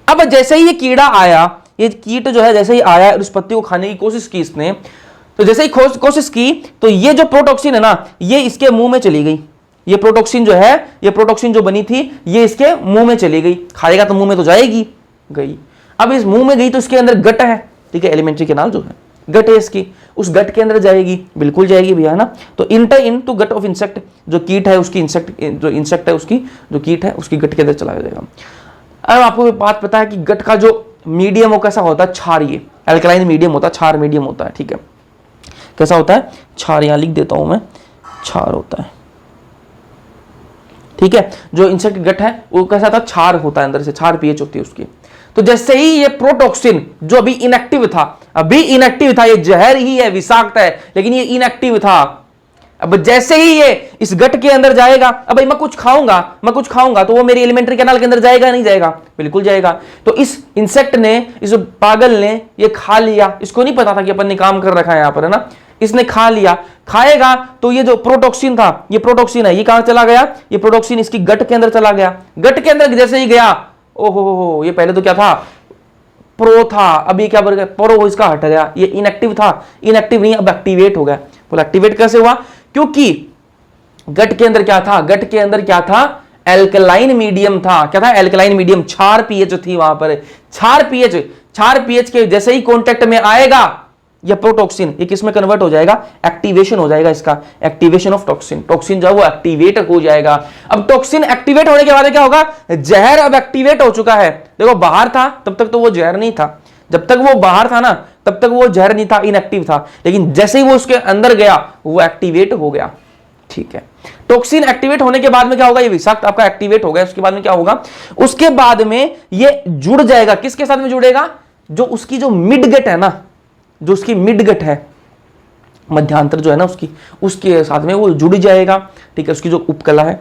S1: अब जैसे ही ये कीड़ा आया, ये कीट जो है जैसे ही आया और उस पत्ती को खाने की कोशिश की इसने, तो जैसे ही कोशिश की तो ये जो प्रोटॉक्सिन है ना, ये इसके मुंह में चली गई। ये प्रोटॉक्सिन जो है, ये प्रोटॉक्सिन जो बनी थी, ये इसके मुंह में चली गई। खाएगा तो मुंह में तो जाएगी, गई। अब इस मुंह में गई तो इसके अंदर गट है, ठीक है, एलिमेंट्री कैनाल जो है, गट है इसकी, उस गट के अंदर जाएगी, बिल्कुल जाएगी भैया, है ना। तो enter into gut of insect, जो कीट है उसकी, जो इंसेक्ट है उसकी, जो कीट है उसकी गट के अंदर चला जाएगा। अब आपको बात पता है कि गट का जो मीडियम वो कैसा होता है, क्षारीय, एल्कलाइन मीडियम होता है, क्षार मीडियम होता है, ठीक है। कैसा होता है, क्षार, यहां लिख देता हूं मैं, क्षार होता है, ठीक है। जो इंसेक्ट गट है वो कैसा था, क्षार होता है, अंदर से क्षार पीएच होती है उसकी। तो जैसे ही ये प्रोटॉक्सिन जो अभी इनएक्टिव था, अभी इनएक्टिव था, ये जहर ही है, विषाक्त है, लेकिन ये इनएक्टिव था। अब जैसे ही ये इस गट के अंदर जाएगा, अब भाई मैं कुछ खाऊंगा तो वो मेरी एलिमेंट्री कैनाल के अंदर जाएगा नहीं जाएगा, बिल्कुल जाएगा। तो इस इंसेक्ट ने, इस पागल ने ये खा लिया, इसको नहीं पता था कि अपन ने काम कर रखा है यहां पर, है ना, इसने खा लिया। खाएगा तो ये जो प्रोटॉक्सिन था, ये प्रोटॉक्सिन है, ये कहां चला गया, ये प्रोटॉक्सिन इसकी गट के अंदर चला गया। गट के अंदर जैसे ही गया, ओहो, ये पहले तो क्या था, प्रो था, अभी क्या बोल गया, प्रो इसका हट गया, ये इनएक्टिव था, इनएक्टिव नहीं अब एक्टिवेट हो गया। बोला एक्टिवेट कैसे हुआ, क्योंकि गट के अंदर क्या था, गट के अंदर क्या था, एल्कलाइन मीडियम था। क्या था, एल्कलाइन मीडियम, क्षार पीएच थी वहां पर। क्षार पीएच के जैसे ही कांटेक्ट में आएगा यह प्रोटॉक्सिन, ये किस में कन्वर्ट हो जाएगा, एक्टिवेशन हो जाएगा इसका, एक्टिवेशन ऑफ टॉक्सिन। टॉक्सिन जो है वो एक्टिवेट हो जाएगा। अब टॉक्सिन एक्टिवेट होने के बाद क्या होगा, जहर अब एक्टिवेट हो चुका है। देखो बाहर था तब तक तो वो जहर नहीं था, जब तक वो बाहर था ना तब तक वो जहर नहीं था, इनएक्टिव था, लेकिन जैसे ही वो उसके अंदर गया वो एक्टिवेट हो गया। ठीक है, टॉक्सिन एक्टिवेट होने के बाद में क्या होगा, ये विषाक्त आपका एक्टिवेट हो गया। उसके बाद में क्या होगा, उसके बाद में ये जुड़ जाएगा, किसके साथ में जुड़ेगा, जो उसकी जो मिड गट है ना, जो उसकी मिड गट है, मध्यांतर जो है ना उसके साथ में वो जुड़ जाएगा। ठीक है, उसकी जो उपकला है,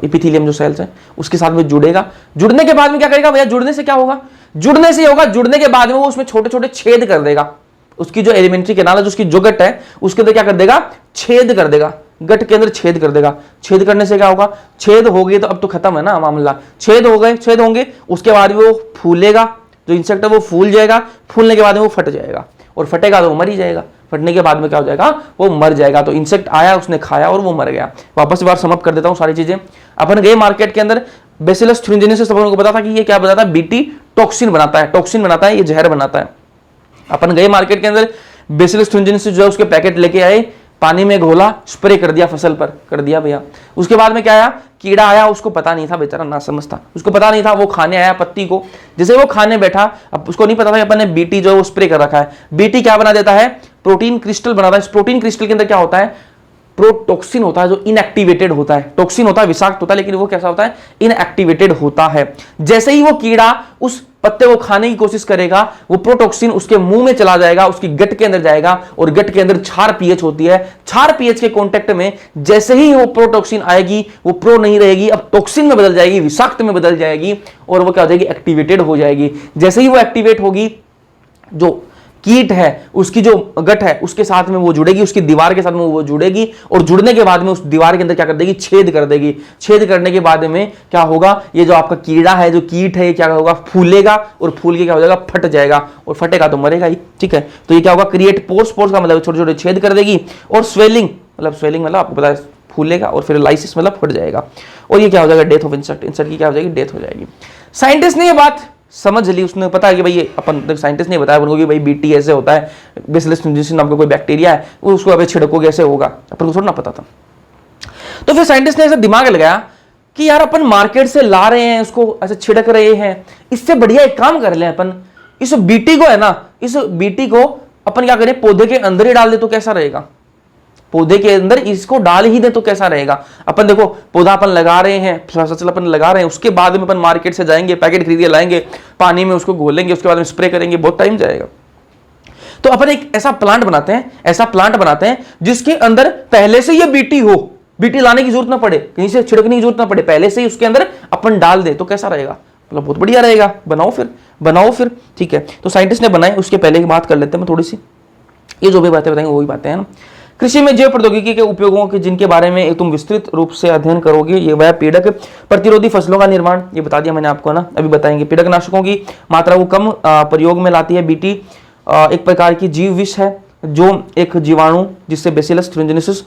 S1: एपिथेलियम जो सेल्स है उसके साथ में जुड़ेगा। जुड़ने के बाद में क्या करेगा भैया, जुड़ने से क्या होगा, जुड़ने से होगा, जुड़ने के बाद में वो उसमें छोटे छोटे छेद कर देगा। उसकी जो एलिमेंट्री कैनाल है, जो उसकी जो गट है उसके अंदर क्या कर देगा, छेद कर देगा, गट के अंदर छेद कर देगा। छेद करने से क्या होगा, छेद हो गए तो अब तो खत्म है ना मामला, छेद हो गए, छेद होंगे, उसके बाद वो फूलेगा, जो इंसेक्ट है वो फूल जाएगा, फूलने के बाद में वो फट जाएगा, और फटेगा तो वो मर ही जाएगा, फटने के बाद में क्या हो जाएगा, वो मर जाएगा। तो इंसेक्ट आया, उसने खाया और वो मर गया। वापस एक बार समाप्त कर देता हूं सारी चीजें। अपन गए मार्केट के अंदर, बेसिलस thuringiensis अपन को पता था कि ये क्या बनाता है, बीटी टॉक्सिन बनाता है, टॉक्सिन बनाता है, ये जहर बनाता है। अपन गए मार्केट के अंदर, बेसिलस thuringiensis जो है उसके पैकेट लेके आए, पानी में घोला, स्प्रे कर दिया, फसल पर कर दिया भैया। उसके बाद में क्या आया, कीड़ा आया, उसको पता नहीं था, बेचारा ना समझता, उसको पता नहीं था, वो खाने आया पत्ती को। जैसे वो खाने बैठा, अब उसको नहीं पता था कि अपन ने बीटी जो है वो स्प्रे कर रखा है। बीटी क्या बना देता है, प्रोटीन क्रिस्टल बनाता है। इस प्रोटीन क्रिस्टल के अंदर क्या होता है, प्रोटॉक्सिन होता है, जो इनएक्टिवेटेड होता है। टॉक्सिन होता है, विषाक्त होता है, लेकिन वो कैसा होता है, इनएक्टिवेटेड होता है। जैसे ही वो कीड़ा उस पत्ते को खाने की कोशिश करेगा, वो प्रोटॉक्सिन उसके मुंह में चला जाएगा, उसकी गट के अंदर जाएगा, और गट के अंदर क्षार पीएच होती है। क्षार पीएच के कांटेक्ट में जैसे ही वो प्रोटॉक्सिन आएगी, वो प्रो नहीं रहेगी, अब टॉक्सिन में बदल जाएगी, विषाक्त में बदल जाएगी, और वो क्या हो जाएगी, एक्टिवेटेड हो जाएगी। जैसे ही वो एक्टिवेट होगी, जो कीट है उसकी जो गट है उसके साथ में वो जुड़ेगी, उसकी दीवार के साथ में वो जुड़ेगी, और जुड़ने के बाद में उस दीवार के अंदर क्या कर देगी, छेद कर देगी। छेद करने के बाद में क्या होगा, ये जो आपका कीड़ा है, जो कीट है, ये क्या होगा, फूलेगा, और फूल के क्या हो जाएगा, फट जाएगा, और फटेगा तो मरेगा ही। ठीक है, तो ये क्या होगा, क्रिएट पोर्स, पोर्स का मतलब छोटे छोटे छेद कर देगी, और स्वेलिंग मतलब आपको पता है फूलेगा, और फिर लाइसिस मतलब फट जाएगा, और ये क्या हो जाएगा, डेथ ऑफ इंसेक्ट। इंसेक्ट की क्या हो जाएगी, डेथ हो जाएगी। साइंटिस्ट ने ये बात समझ ली, उसने पता है कि भाई ये अपन साइंटिस्ट ने बताया उनको कि भाई बीटी ऐसे होता है, बेसिलस thuringiensis नाम का कोई बैक्टीरिया है, वो उसको अभी छिड़कोगे ऐसे होगा, अपन को थोड़ा ना पता था। तो फिर साइंटिस्ट ने ऐसा दिमाग लगाया कि यार अपन मार्केट से ला रहे हैं, उसको ऐसे छिड़क रहे हैं, इससे बढ़िया एक काम कर लें अपन, इस बीटी को है ना, इस बीटी को अपन क्या करें, पौधे के अंदर ही डाल दे तो कैसा रहेगा, पौधे के अंदर इसको डाल ही दे तो कैसा रहेगा। अपन देखो पौधा अपन लगा रहे हैं, फसल अपन लगा रहे हैं, उसके बाद में अपन मार्केट से जाएंगे, पैकेट खरीद के लाएंगे, पानी में उसको घोलेंगे, उसके बाद में स्प्रे करेंगे, बहुत टाइम जाएगा। तो अपन एक ऐसा प्लांट बनाते हैं जिसके अंदर पहले से ये बीटी हो, बीटी लाने की जरूरत ना पड़े, कहीं से छिड़कने की जरूरत ना पड़े, पहले से ही उसके अंदर अपन डाल दे तो कैसा रहेगा, मतलब बहुत बढ़िया रहेगा। बनाओ फिर। ठीक है, तो साइंटिस्ट ने बनाए, उसके पहले की बात कर लेते हैं थोड़ी सी, ये जो भी बातें बताएंगे वही बातें हैं ना। कृषि में जैव प्रौद्योगिकी के उपयोगों के जिनके बारे में तुम विस्तृत रूप से अध्ययन करोगे, ये वह पीड़क प्रतिरोधी फसलों का निर्माण, ये बता दिया मैंने आपको ना, अभी बताएंगे। पीड़कनाशकों की मात्रा को कम प्रयोग में लाती है। बीटी एक प्रकार की जीव विष है, जो एक जीवाणु जिससे बेसिलस thuringiensis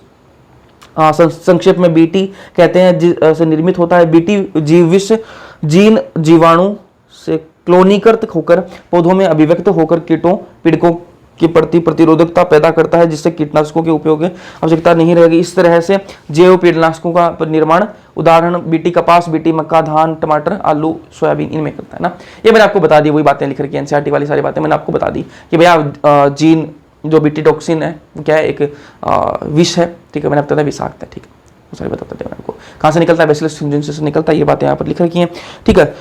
S1: संक्षेप में बीटी कहते हैं से निर्मित होता है। बीटी जीव विष जीन जीवाणु से क्लोनीकृत होकर पौधों में अभिव्यक्त होकर कीटों पीड़कों के प्रति प्रतिरोधकता पैदा करता है, जिससे कीटनाशकों के उपयोग की आवश्यकता नहीं रहेगी। इस तरह से जैव कीटनाशकों का निर्माण उदाहरण बीटी कपास, बीटी मक्का, धान, टमाटर, आलू, सोयाबीन इनमें करता है ना। ये मैंने आपको बता दी, वही बातें लिख रखी है एनसीईआरटी वाली सारी बातें मैंने आपको बता दी कि भैया जीन जो बीटी टॉक्सिन है वो क्या है, एक विष है। ठीक है, मैंने आपको बताया विषाक्त है। ठीक है, वो सारी बताते हैं आपको कहाँ से निकलता है, बेसिलस thuringiensis से निकलता है, ये बातें यहाँ पर लिख रखी हैं। ठीक है,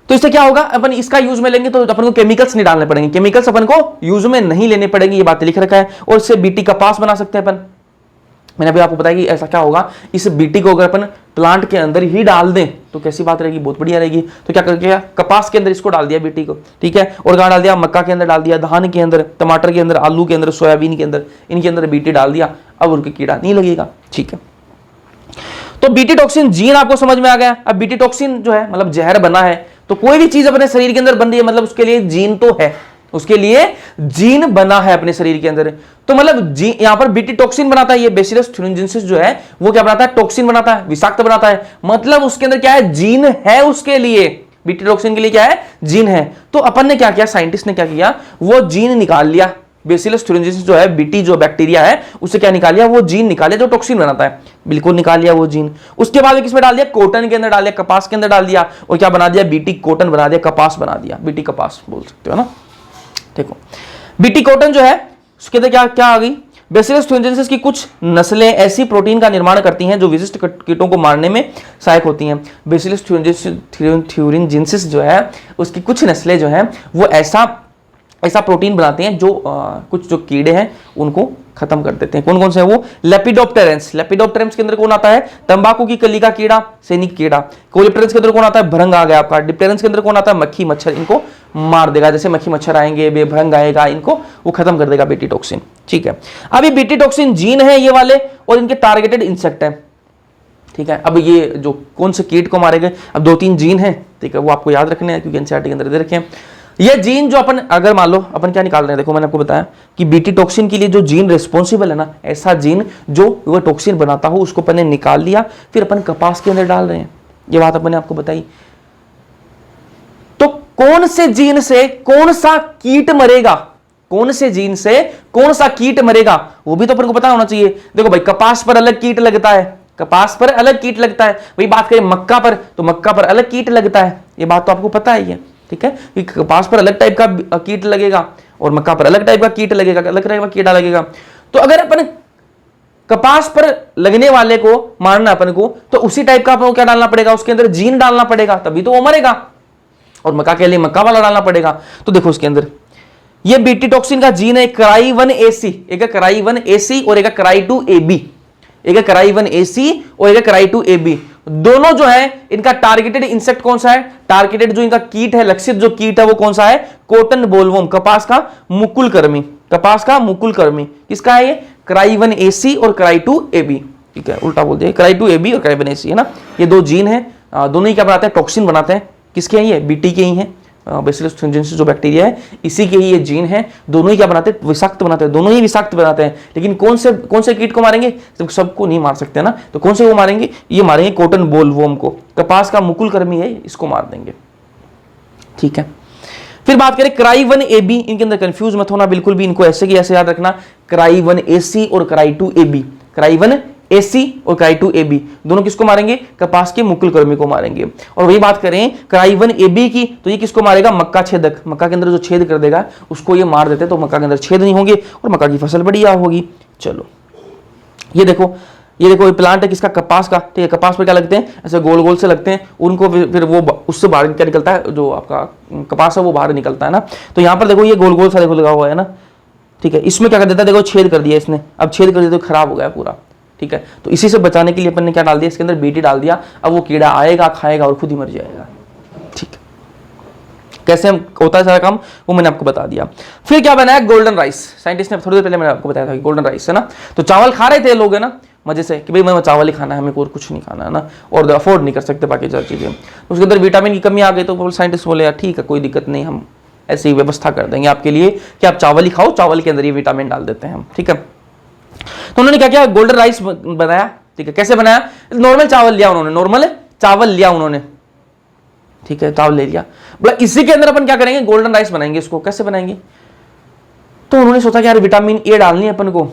S1: तो इससे क्या होगा, अपन इसका यूज में लेंगे तो अपन को केमिकल्स नहीं डालने पड़ेंगे, केमिकल्स अपन को यूज में नहीं लेने पड़ेंगे, ये बातें लिख रखा है। और इससे बीटी कपास बना सकते हैं अपन। मैंने अभी आपको बताया कि ऐसा क्या होगा, इस बीटी को अगर अपन प्लांट के अंदर ही डाल दें तो कैसी बात रहेगी, बहुत बढ़िया रहेगी। तो क्या करके कपास के अंदर इसको डाल दिया बीटी को, ठीक है, और कहाँ डाल दिया, मक्का के अंदर डाल दिया, धान के अंदर, टमाटर के अंदर, आलू के अंदर, सोयाबीन के अंदर, इनके अंदर बीटी डाल दिया, अब उनके कीड़ा नहीं लगेगा। ठीक है, तो बीटी टॉक्सिन जीन आपको समझ में आ गया। अब बीटी टॉक्सिन जो है मतलब जहर बना है, तो कोई भी चीज अपने शरीर के अंदर बन रही है मतलब उसके लिए जीन तो है, उसके लिए जीन बना है अपने शरीर के अंदर। तो मतलब यहां पर बीटी टॉक्सिन बनाता है, ये बेसिलस thuringiensis जो है वो क्या बनाता है, टॉक्सिन बनाता है, विषाक्त बनाता है, मतलब उसके अंदर क्या है, जीन है उसके लिए, बीटी टॉक्सिन के लिए क्या है, जीन है। तो अपन ने क्या किया, साइंटिस्ट ने क्या किया, वो जीन निकाल लिया, बेसिलस thuringiensis जो है, बीटी जो बैक्टीरिया है उससे क्या निकाल लिया, वो जीन निकाल लिया जो टॉक्सिन बनाता है, बिल्कुल निकाल लिया वो जीन। उसके बाद किसमें डाल दिया, कॉटन के अंदर डाल दिया, कपास के अंदर डाल दिया, और क्या बना दिया, बीटी कॉटन बना दिया, कपास बना दिया, बीटी कपास बोल सकते हो ना। देखो बीटी कॉटन जो है उसके अंदर क्या क्या आ गई, बेसिलस thuringiensis की कुछ नस्लें ऐसी प्रोटीन का निर्माण करती हैं जो विशिष्ट कीटों को मारने में सहायक होती हैं। बेसिलस thuringiensis जो है उसकी कुछ नस्लें जो हैं वो ऐसा प्रोटीन बनाते हैं जो कुछ जो कीड़े हैं उनको खत्म कर देते हैं। कौन कौन से हैं वो, लेपिडोप्टेरेंस, लेपिडोप्टेरेंस के अंदर कौन आता है, तंबाकू की कली का कीड़ा, सैनिक कीड़ा। कोलेप्टेरेंस के अंदर कौन आता है, भृंग आ गया आपका। डिप्टेरेंस के अंदर कौन आता है, मक्खी मच्छर, इनको मार देगा, जैसे मक्खी मच्छर आएंगे, भृंग आएगा, इनको वो खत्म कर देगा बीटी टॉक्सिन। ठीक है, अब ये बीटी टॉक्सिन जीन है ये वाले, और इनके टारगेटेड इंसेक्ट है। ठीक है, अब ये जो कौन से कीट को मारेंगे, अब 2-3 जीन है, ठीक है, वो आपको याद रखने हैं क्योंकि एनसीईआरटी के अंदर दे रखे हैं। ये जीन जो अपन, अगर मान लो अपन क्या निकाल रहे हैं, देखो मैंने आपको बताया कि बीटी टॉक्सिन के लिए जो जीन रिस्पॉन्सिबल है ना, ऐसा जीन जो वो टॉक्सिन बनाता हो उसको अपन ने निकाल लिया, फिर अपन कपास के अंदर डाल रहे हैं, ये बात अपन ने आपको बताई। तो कौन से जीन से कौन सा कीट मरेगा, कौन से जीन से कौन सा कीट मरेगा, वो भी तो अपन को पता होना चाहिए। देखो भाई, कपास पर अलग कीट लगता है, कपास पर अलग कीट लगता है। वही बात करें मक्का पर, तो मक्का पर अलग कीट लगता है, ये बात तो आपको पता ही है। ठीक है, कि कपास पर अलग टाइप का कीट लगेगा और मक्का पर अलग टाइप का कीट लगेगा, अलग टाइप का कीड़ा लगेगा। तो अगर अपन कपास पर लगने वाले को मारना अपन को, तो उसी टाइप का अपन को क्या डालना पड़ेगा, उसके अंदर जीन डालना पड़ेगा, तभी तो वो मरेगा, और मक्का के लिए मक्का वाला डालना पड़ेगा। तो देखो उसके अंदर ये बीटी टॉक्सिन का जीन है CRY1AC, एक CRY1AC और एक CRY2AB, एक CRY1AC और एक CRY2AB। दोनों जो है इनका टारगेटेड इंसेक्ट कौन सा है, टारगेटेड जो इनका कीट है, लक्षित जो कीट है वो कौन सा है, कॉटन बोलवर्म, कपास का मुकुलकर्मी, कपास का मुकुलकर्मी। किसका है ये, CRY1AC और CRY2AB। ठीक है, उल्टा बोल दिया, CRY2AB और CRY1AC है ना, ये 2 जीन है, दोनों ही क्या बनाते हैं, टॉक्सिन बनाते हैं। किसके हैं ये, बीटी के ही हैं, बेसिलस thuringiensis जो बैक्टीरिया है इसी के ही ये जीन है। दोनों ही क्या बनाते हैं, विषाक्त बनाते हैं, दोनों ही विषाक्त बनाते हैं। लेकिन कौन से कीट को मारेंगे, सबको नहीं मार सकते ना, तो कौन से वो मारेंगे, ये मारेंगे कॉटन बोलवर्म को, कपास का मुकुलकर्मी है, इसको मार देंगे। ठीक है, फिर बात करें CRY1AB, इनके अंदर कंफ्यूज मत होना बिल्कुल भी, इनको ऐसे की ऐसे याद रखना, CRY1AC और CRY2AB, CRY1AC और CRY2AB दोनों किसको मारेंगे, कपास के मुकुलकर्मी को मारेंगे। और वही बात करें CRY1AB की, तो ये किसको मारेगा, मक्का छेदक, मक्का के अंदर जो छेद कर देगा उसको ये मार देते, तो मक्का के अंदर छेद नहीं होंगे और मक्का की फसल बढ़िया होगी। चलो ये देखो ये प्लांट है किसका, कपास का। ठीक है, कपास पर क्या लगते हैं, ऐसे गोल गोल से लगते हैं, उनको फिर वो उससे बाहर क्या निकलता है, जो आपका कपास है वो बाहर निकलता है ना। तो यहाँ पर देखो ये गोल गोल सा देखो लगा हुआ है ना। ठीक है, इसमें क्या कर देता है, देखो छेद कर दिया इसने, अब छेद कर दिया तो खराब हो गया पूरा। ठीक है, तो इसी से बचाने के लिए अपन ने क्या डाल दिया, इसके अंदर बीटी डाल दिया, अब वो कीड़ा आएगा, खाएगा और खुद ही मर जाएगा। ठीक है, कैसे होता है सारा काम वो मैंने आपको बता दिया। फिर क्या बनाया, गोल्डन राइस। साइंटिस्ट ने थोड़ी देर पहले मैंने आपको बताया था कि गोल्डन राइस है ना, तो चावल खा रहे थे लोग है ना मजे से कि भाई मैं चावल ही खाना है, हमें और कुछ नहीं खाना है ना, और अफोर्ड नहीं कर सकते बाकी सारी चीजें। उसके अंदर विटामिन की कमी आ गई, तो साइंटिस्ट बोले यार ठीक है कोई दिक्कत नहीं, हम ऐसी ही व्यवस्था कर देंगे आपके लिए कि आप चावल ही खाओ, चावल के अंदर ये विटामिन डाल देते हैं हम। ठीक है, तो उन्होंने क्या किया, गोल्डन राइस बनाया। ठीक है, कैसे बनाया, नॉर्मल चावल लिया उन्होंने, नॉर्मल चावल लिया उन्होंने। ठीक है, चावल ले लिया, बोला इसी के अंदर अपन क्या करेंगे, गोल्डन राइस बनाएंगे। इसको कैसे बनाएंगे, तो उन्होंने सोचा कि यार विटामिन ए डालनी है अपन को,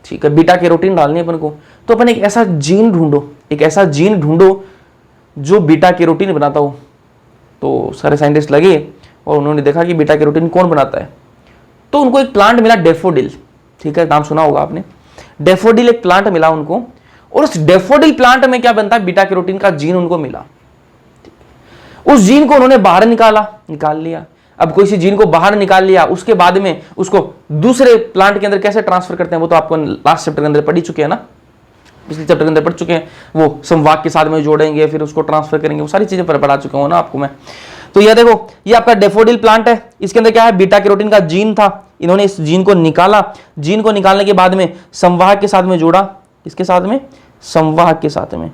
S1: ठीक है, बीटा कैरोटीन डालनी है अपन को, तो अपन एक ऐसा जीन ढूंढो, एक ऐसा जीन ढूंढो जो बीटा कैरोटीन बनाता हो। तो सारे साइंटिस्ट लगे और उन्होंने देखा कि बीटा कैरोटीन कौन बनाता है, तो उनको एक प्लांट मिला डेफोडिल। ठीक है, नाम सुना होगा आपने, डेफोडिल एक प्लांट मिला उनको, और उस डेफोडिल प्लांट में क्या बनता है, बीटा कैरोटीन का जीन उनको मिला। उस जीन को उन्होंने बाहर निकाल लिया। अब कोई सी जीन को बाहर निकाल लिया, उसके बाद में उसको दूसरे प्लांट के अंदर कैसे ट्रांसफर करते हैं वो तो आपको लास्ट चैप्टर के अंदर पढ़ ही चुके हैं ना, पिछले चैप्टर के अंदर पढ़ चुके हैं। वो संवाद के साथ में जोड़ेंगे, फिर उसको ट्रांसफर करेंगे, वो सारी चीजें पढ़ा चुका हूं ना आपको मैं। तो ये देखो, ये आपका डेफोडिल प्लांट है, इसके अंदर क्या है, बीटा कैरोटीन का जीन था। इन्होंने इस जीन को निकाला, जीन को निकालने के बाद में संवाहक के साथ में जोड़ा, इसके साथ में संवाहक के साथ में,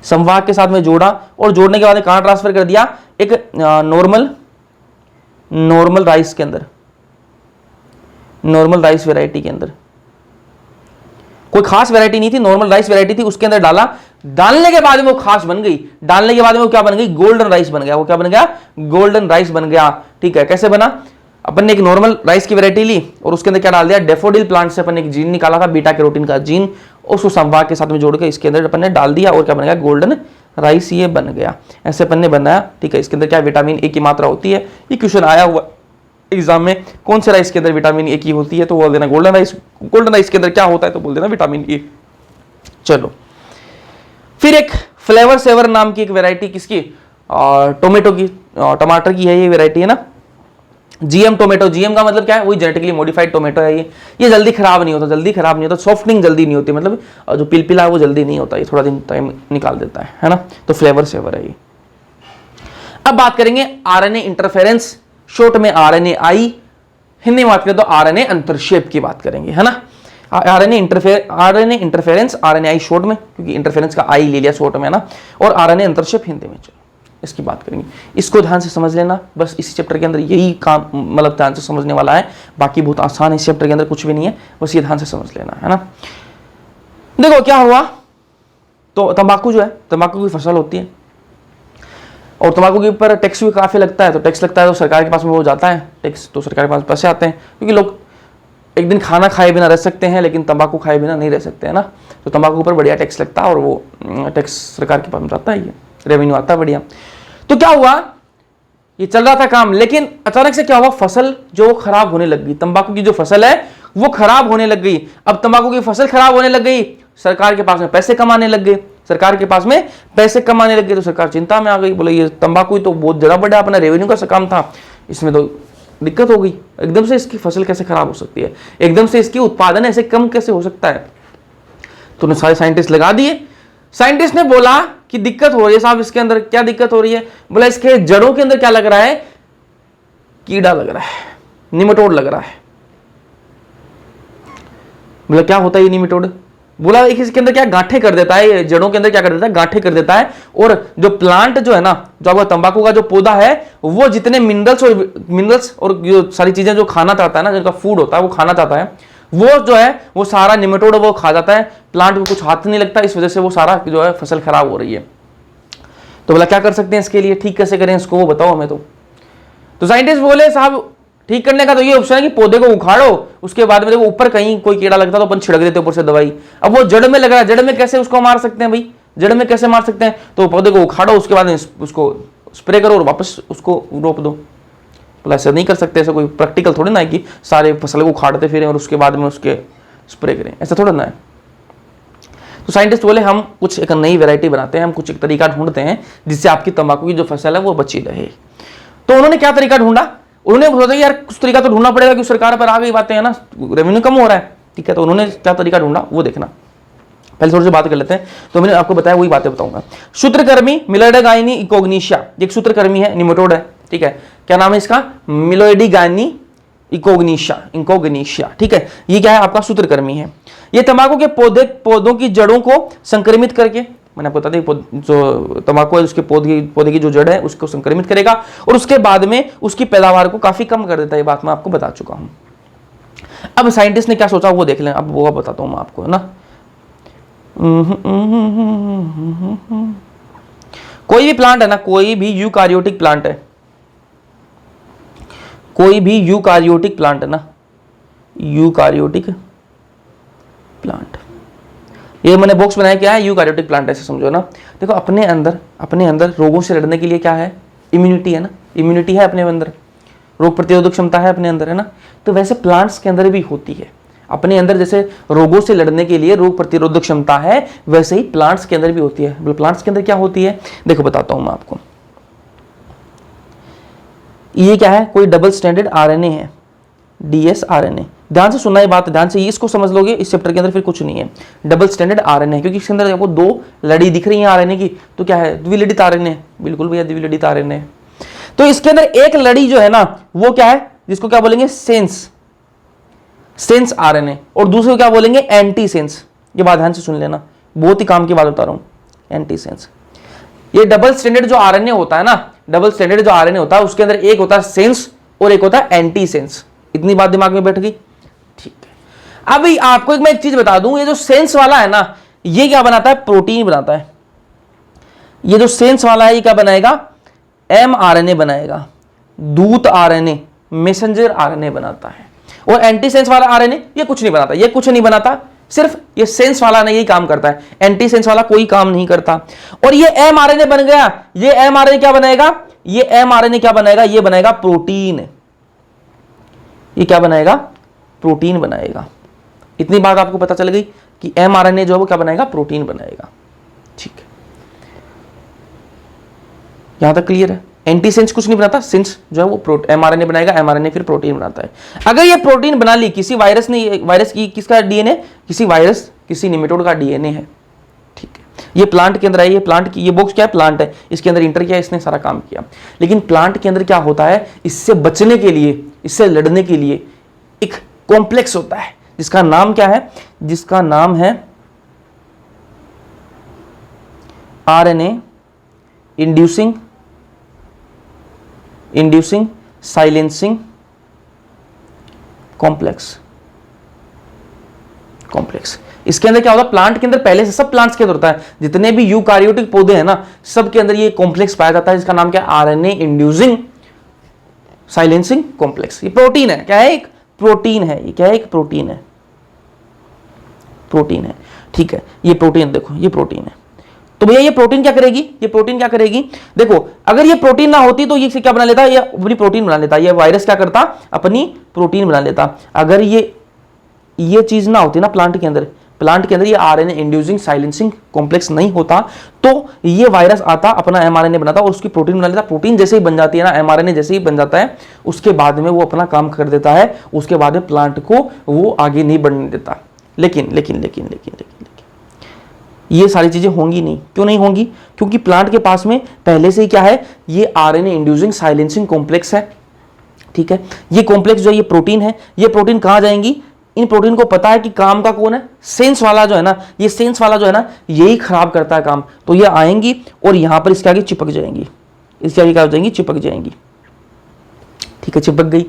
S1: संवाहक के साथ में जोड़ा और जोड़ने के बाद कहां ट्रांसफर कर दिया, एक नॉर्मल राइस के अंदर, नॉर्मल राइस वैरायटी के अंदर। कोई खास वैरायटी नहीं थी, नॉर्मल राइस वैरायटी थी, उसके अंदर डाला। डालने के बाद में वो खास बन गई, डालने के बाद में वो क्या बन गई, गोल्डन राइस बन गया। वो क्या बन गया, गोल्डन राइस बन गया। ठीक है, कैसे बना, अपन ने एक नॉर्मल राइस की वैरायटी ली और उसके अंदर क्या डाल दिया, डैफोडिल प्लांट से अपन ने एक जीन निकाला था, बीटा कैरोटीन का जीन, उसको संवाहक के साथ में जोड़ के इसके अंदर अपन ने डाल दिया और क्या बन गया, गोल्डन राइस ये बन गया। ऐसे अपन ने बनाया। ठीक है, इसके अंदर क्या विटामिन ए की मात्रा होती है, ये क्वेश्चन आया हुआ एग्जाम में, कौन से राइस के अंदर विटामिन ए की होती है, तो बोल देना गोल्डन राइस। गोल्डन राइस के अंदर क्या होता है, तो बोल देना विटामिन ए। चलो, फिर एक फ्लेवर सेवर नाम की एक वैरायटी किसकी, टोमेटो की, टमाटर की है ये वैरायटी, है ना, जीएम टोमेटो। जीएम का मतलब क्या है, वही जेनेटिकली मॉडिफाइड टोमेटो है ये जल्दी खराब नहीं होता, जल्दी खराब नहीं होता, सॉफ्टनिंग जल्दी नहीं होती, मतलब जो पिलपिला है वो जल्दी नहीं होता, ये थोड़ा दिन टाइम निकाल देता है ना, तो फ्लेवर सेवर है ये। अब बात करेंगे आरएनए इंटरफेरेंस, शॉर्ट में आरएनएआई, हिंदी में बात करें तो आरएनए अंतरक्षेप की बात करेंगे, है ना। आरएनए इंटरफेरेंस, आरएनएआई शॉर्ट में, क्योंकि इंटरफेरेंस का आई ले लिया शॉर्ट में, है ना, और आरएनए अंतरक्षेप हिंदी में। चलो इसकी बात करेंगे, इसको ध्यान से समझ लेना, बस इसी चैप्टर के अंदर यही काम, मतलब ध्यान से समझने वाला है, बाकी बहुत आसान है, इस चैप्टर के अंदर कुछ भी नहीं है, बस ये ध्यान से समझ लेना, है ना। देखो क्या हुआ, तो तंबाकू जो है, तंबाकू की फसल होती है और तंबाकू के ऊपर टैक्स भी काफी लगता है, तो टैक्स लगता है तो सरकार के पास में वो जाता है टैक्स, तो सरकार के पास पैसे आते हैं, क्योंकि लोग एक दिन खाना खाए बिना रह सकते हैं लेकिन तंबाकू खाए बिना नहीं रह सकते, है ना, तो तंबाकू के ऊपर बढ़िया टैक्स लगता है और वो टैक्स सरकार के पास में जाता है, ये रेवेन्यू आता है बढ़िया। तो क्या हुआ, ये चल रहा था काम, लेकिन अचानक से क्या हुआ, फसल जो खराब होने लग गई, तंबाकू की जो फसल है वो खराब होने लग गई। अब तंबाकू की फसल खराब होने लग गई, सरकार के पास में पैसे कमाने लग गए, सरकार के पास में पैसे कमाने लग गए, तो सरकार चिंता में आ गई, बोले ये तंबाकू तो बहुत ज्यादा बड़ा अपना रेवेन्यू का काम था, इसमें तो दिक्कत हो गई, एकदम से इसकी फसल कैसे खराब हो सकती है, एकदम से इसकी उत्पादन ऐसे कम कैसे हो सकता है। तो उन्हें सारे साइंटिस्ट लगा दिए। साइंटिस्ट ने बोला कि दिक्कत हो रही है साहब, इसके अंदर क्या दिक्कत हो रही है, बोला इसके जड़ों के अंदर क्या लग रहा है, कीड़ा लग रहा है, निमेटोड लग रहा है। बोला क्या होता है ये निमेटोड, बोला इसके अंदर क्या गांठे कर देता है, जड़ों के अंदर क्या कर देता है, गांठे कर देता है, और जो प्लांट जो है ना, जो आपका तंबाकू का जो पौधा है, वो जितने मिनरल्स और जो सारी चीजें जो खाना चाहता है ना, जिनका फूड होता है वो खाना चाहता है, वो जो है वो सारा निमेटोड वो खा जाता है, प्लांट को कुछ हाथ नहीं लगता, इस वजह से वो सारा जो है फसल खराब हो रही है। तो बोला क्या कर सकते हैं इसके लिए, ठीक कैसे करें इसको, वो बताओ हमें। तो साइंटिस्ट बोले साहब ठीक करने का तो ये ऑप्शन है कि पौधे को उखाड़ो, उसके बाद में देखो ऊपर कहीं कोई कीड़ा लगता है तो अपन छिड़क देते ऊपर से दवाई। अब वो जड़ में लग रहा है, जड़ में कैसे उसको मार सकते हैं भाई, जड़ में कैसे मार सकते हैं, तो पौधे को उखाड़ो, उसके बाद उसको स्प्रे करो और वापस उसको रोप दो। बोला ऐसा नहीं कर सकते, ऐसा कोई प्रैक्टिकल थोड़ी ना है कि सारे फसल को उखाड़ते फिरें और उसके बाद में उसके स्प्रे करें, ऐसा थोड़ा ना है। तो साइंटिस्ट बोले हम कुछ एक नई वैरायटी बनाते हैं, हम कुछ एक तरीका ढूंढते हैं जिससे आपकी तंबाकू की जो फसल है वो बची रहे। तो उन्होंने क्या तरीका ढूंढा, उन्होंने सोचा यार कुछ तरीका तो ढूंढना पड़ेगा कि सरकार पर आ गई बातें, है ना, रेवेन्यू कम हो रहा है, ठीक है। तो उन्होंने क्या तरीका ढूंढा वो देखना, पहले थोड़ी सी बात कर लेते हैं। तो मैंने आपको बताया वही बातें बताऊंगा। सूत्रकृमि मिलोइडीगाइनी इकोग्निशिया, एक सूत्रकृमि है, निमेटोड है, ठीक है। क्या नाम है इसका, मिलोइडीगाइनी इकोग्निशिया, ठीक है। ये क्या है आपका सूत्रकृमि है, ये तंबाकू के पौधों की जड़ों को संक्रमित करके, मैंने आपको बता दी जो तंबाकू है उसके पौधे की जो जड़ है उसको संक्रमित करेगा और उसके बाद में उसकी पैदावार को काफी कम कर देता है, ये बात मैं आपको बता चुका हूं। अब साइंटिस्ट ने क्या सोचा वो देख लें, अब वो बताता हूं मैं आपको, है ना। कोई भी प्लांट है ना, कोई भी यूकारियोटिक प्लांट है, कोई भी यूकारियोटिक प्लांट है ना, यूकारियोटिक प्लांट, ये मैंने बॉक्स बनाया क्या है, यूकारियोटिक प्लांट ऐसे समझो ना। देखो अपने अंदर रोगों से लड़ने के लिए क्या है, इम्यूनिटी है ना, इम्यूनिटी है अपने अंदर, रोग प्रतिरोधक क्षमता है अपने अंदर, है ना। तो वैसे प्लांट्स के अंदर भी होती है, अपने अंदर जैसे रोगों से लड़ने के लिए रोग प्रतिरोधक क्षमता है, वैसे ही प्लांट्स के अंदर भी होती है। प्लांट्स के अंदर क्या होती है, देखो बताता हूं मैं आपको। ये क्या है, कोई डबल स्टैंडर्ड आरएनए है, डीएस आरएनए। ध्यान से सुनना ये बात, ध्यान से इसको समझ लोगे, इस चैप्टर के अंदर फिर कुछ नहीं है। डबल स्टैंडर्ड आरएनए, क्योंकि इसके अंदर आपको दो लड़ी दिख रही है आरएनए की, तो क्या है, द्विलड़ित आरएनए, बिल्कुल भैया द्विलड़ित आरएनए। तो इसके अंदर एक लड़ी जो है ना वो क्या है, जिसको क्या बोलेंगे, सेंस आरएनए, और दूसरे को क्या बोलेंगे, एंटी सेंस। ये बात ध्यान से सुन लेना, बहुत ही काम की बात बता रहा हूं, एंटी सेंस। ये डबल स्टैंडर्ड जो आरएनए होता है ना, डबल स्टैंडर्ड जो आरएनए होता है उसके अंदर एक होता है सेंस और एक होता है एंटी सेंस। इतनी बात दिमाग में बैठ गई, ठीक है। अभी आपको मैं एक चीज बता दूं, ये जो सेंस वाला है ना, ये क्या बनाता है, प्रोटीन बनाता है। ये जो सेंस वाला है ये क्या बनाएगा, mRNA बनाएगा, दूत आरएनए, मैसेंजर आरएनए बनाता है। और एंटी सेंस वाला आरएनए ये कुछ नहीं बनाता, ये कुछ नहीं बनाता, सिर्फ ये सेंस वाला ने यही काम करता है, एंटी सेंस वाला कोई काम नहीं करता। और ये mRNA बन गया, ये mRNA क्या बनाएगा, ये mRNA क्या बनाएगा, ये बनाएगा प्रोटीन। ये क्या बनाएगा, प्रोटीन बनाएगा। इतनी बात आपको पता चल गई कि mRNA जो है वो क्या बनाएगा, प्रोटीन बनाएगा, ठीक है। यहां तक क्लियर है। एंटी सेंस कुछ नहीं बनाता, सेंस जो है वो mRNA बनाएगा, mRNA फिर प्रोटीन बनाता है। अगर ये प्रोटीन बना ली किसी वायरस ने, वायरस की किसका डीएनए, किसी वायरस किसी निमेटोड का डीएनए है, ठीक है। ये प्लांट के अंदर है, ये प्लांट की ये बॉक्स क्या है, प्लांट है, इसके अंदर इंटर किया, इसने सारा काम किया। लेकिन प्लांट के अंदर क्या होता है, इससे बचने के लिए, इससे लड़ने के लिए एक कॉम्प्लेक्स होता है जिसका नाम क्या है, जिसका नाम है आरएनए इंड्यूसिंग साइलेंसिंग कॉम्प्लेक्स। इसके अंदर क्या होता है, प्लांट के अंदर पहले से, सब प्लांट्स के अंदर होता है, जितने भी यूकारियोटिक पौधे हैं ना, सब के अंदर ये कॉम्प्लेक्स पाया जाता है, जिसका नाम क्या है, आरएनए इंड्यूसिंग साइलेंसिंग कॉम्प्लेक्स। ये प्रोटीन है, क्या है, एक प्रोटीन है। ये क्या है, एक प्रोटीन है, प्रोटीन है, ठीक है। ये प्रोटीन देखो, ये प्रोटीन है। तो भैया ये प्रोटीन क्या करेगी, ये प्रोटीन क्या करेगी, देखो अगर ये प्रोटीन ना होती तो ये क्या बना लेता, ये अपनी प्रोटीन बना लेता, ये वायरस क्या करता, अपनी प्रोटीन बना लेता। अगर ये चीज ना होती ना प्लांट के अंदर ये आरएनए इंड्यूसिंग साइलेंसिंग कॉम्प्लेक्स नहीं होता, तो ये वायरस आता, अपना mRNA बनाता और उसकी प्रोटीन बना लेता। प्रोटीन जैसे ही बन जाती है ना, mRNA जैसे ही बन जाता है, उसके बाद में वो अपना काम कर देता है, उसके बाद में प्लांट को वो आगे नहीं बढ़ने देता। लेकिन ये सारी चीजें होंगी नहीं। क्यों नहीं होंगी, क्योंकि प्लांट के पास में पहले से ही क्या है, ये आरएनए इंड्यूसिंग साइलेंसिंग कॉम्प्लेक्स है, ठीक है। ये कॉम्प्लेक्स जो है, ये प्रोटीन है। ये प्रोटीन कहां जाएंगी, इन प्रोटीन को पता है कि काम का कौन है, सेंस वाला जो है ना, ये सेंस वाला जो है ना, यही खराब करता है काम। तो ये आएंगी और यहां पर इसके आगे चिपक जाएंगी, इसके आगे क्या हो जाएंगी, चिपक जाएंगी, ठीक है। चिपक गई,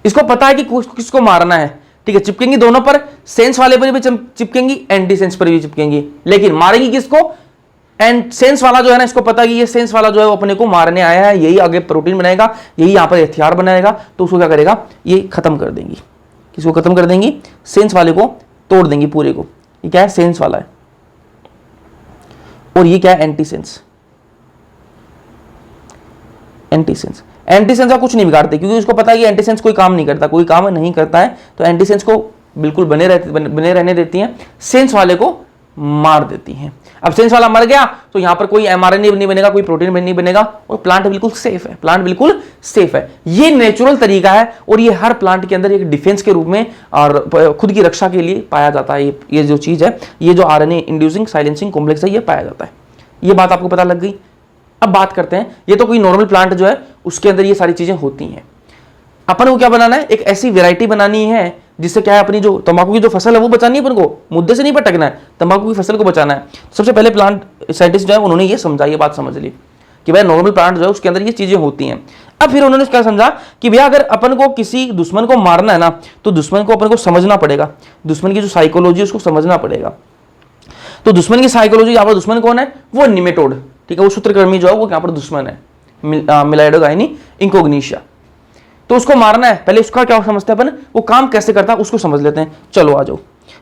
S1: इसको पता है कि किसको मारना है, ठीक है। चिपकेंगी दोनों पर, सेंस वाले पर भी चिपकेंगी, एंटी सेंस पर भी चिपकेंगी, लेकिन मारेंगी किसको, एंड सेंस वाला जो है ना, इसको पता है कि ये सेंस वाला जो है वो अपने को मारने आया है, यही आगे प्रोटीन बनाएगा, यही यहां पर हथियार बनाएगा, तो उसको क्या करेगा, ये खत्म कर देंगी। किसको खत्म कर देंगी, सेंस वाले को तोड़ देंगी पूरे को। ये क्या है, सेंस वाला है, और ये क्या है, एंटी सेंस। एंटीसेंस का कुछ नहीं बिगाड़ते, क्योंकि उसको पता है कि एंटीसेंस कोई काम नहीं करता, कोई काम नहीं करता है, तो एंटीसेंस को बिल्कुल बने रहने देती हैं, सेंस वाले को मार देती हैं। अब सेंस वाला मर गया तो यहां पर कोई mRNA नहीं बनेगा, कोई प्रोटीन नहीं बनेगा, और प्लांट बिल्कुल सेफ है, प्लांट बिल्कुल सेफ है। ये नेचुरल तरीका है, और ये हर प्लांट के अंदर एक डिफेंस के रूप में और खुद की रक्षा के लिए पाया जाता है। ये जो चीज है, ये जो आरएनए इंड्यूसिंग साइलेंसिंग कॉम्प्लेक्स है, ये पाया जाता है। ये बात आपको पता लग गई। अब बात करते हैं, ये तो कोई नॉर्मल प्लांट जो है उसके अंदर ये सारी चीजें होती हैं। अपन को क्या बनाना है, एक ऐसी वैरायटी बनानी है जिससे क्या है, अपनी जो तंबाकू की जो फसल है वो बचानी है, अपन को मुद्दे से नहीं भटकना है, तंबाकू की फसल को बचाना है। सबसे पहले प्लांट साइंटिस्ट जो है उन्होंने ये समझा, ये बात समझ ली कि भाई नॉर्मल प्लांट जो है उसके अंदर ये चीजें होती हैं। अब फिर उन्होंने क्या समझा कि भैया अगर अपन को किसी दुश्मन को मारना है ना, तो दुश्मन को अपन को समझना पड़ेगा, दुश्मन की जो साइकोलॉजी उसको समझना पड़ेगा। तो दुश्मन की साइकोलॉजी, यहाँ पर दुश्मन कौन है, वो निमेटोड, ठीक है, वो सूत्रकृमि जो है वो यहाँ पर दुश्मन है, मिलाइडोगाइनी इंकोग्निशिया। तो उसको मारना है, पहले उसका क्या समझते हैं अपन, वो काम कैसे करता है उसको समझ लेते हैं। चलो आ जाओ,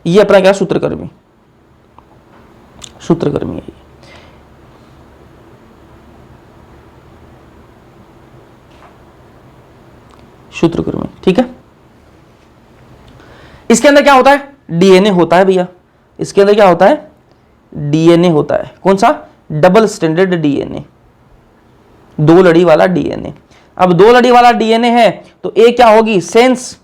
S1: ये अपना क्या, सूत्रकृमि है ये। सूत्रकृमि, ठीक है। इसके अंदर क्या होता है, डीएनए होता है भैया, इसके अंदर क्या होता है, डीएनए होता है। कौन सा, डबल स्टैंडर्ड डीएनए, दो लड़ी वाला डीएनए। अब दो लड़ी वाला डीएनए है तो एक क्या होगी, सेंस,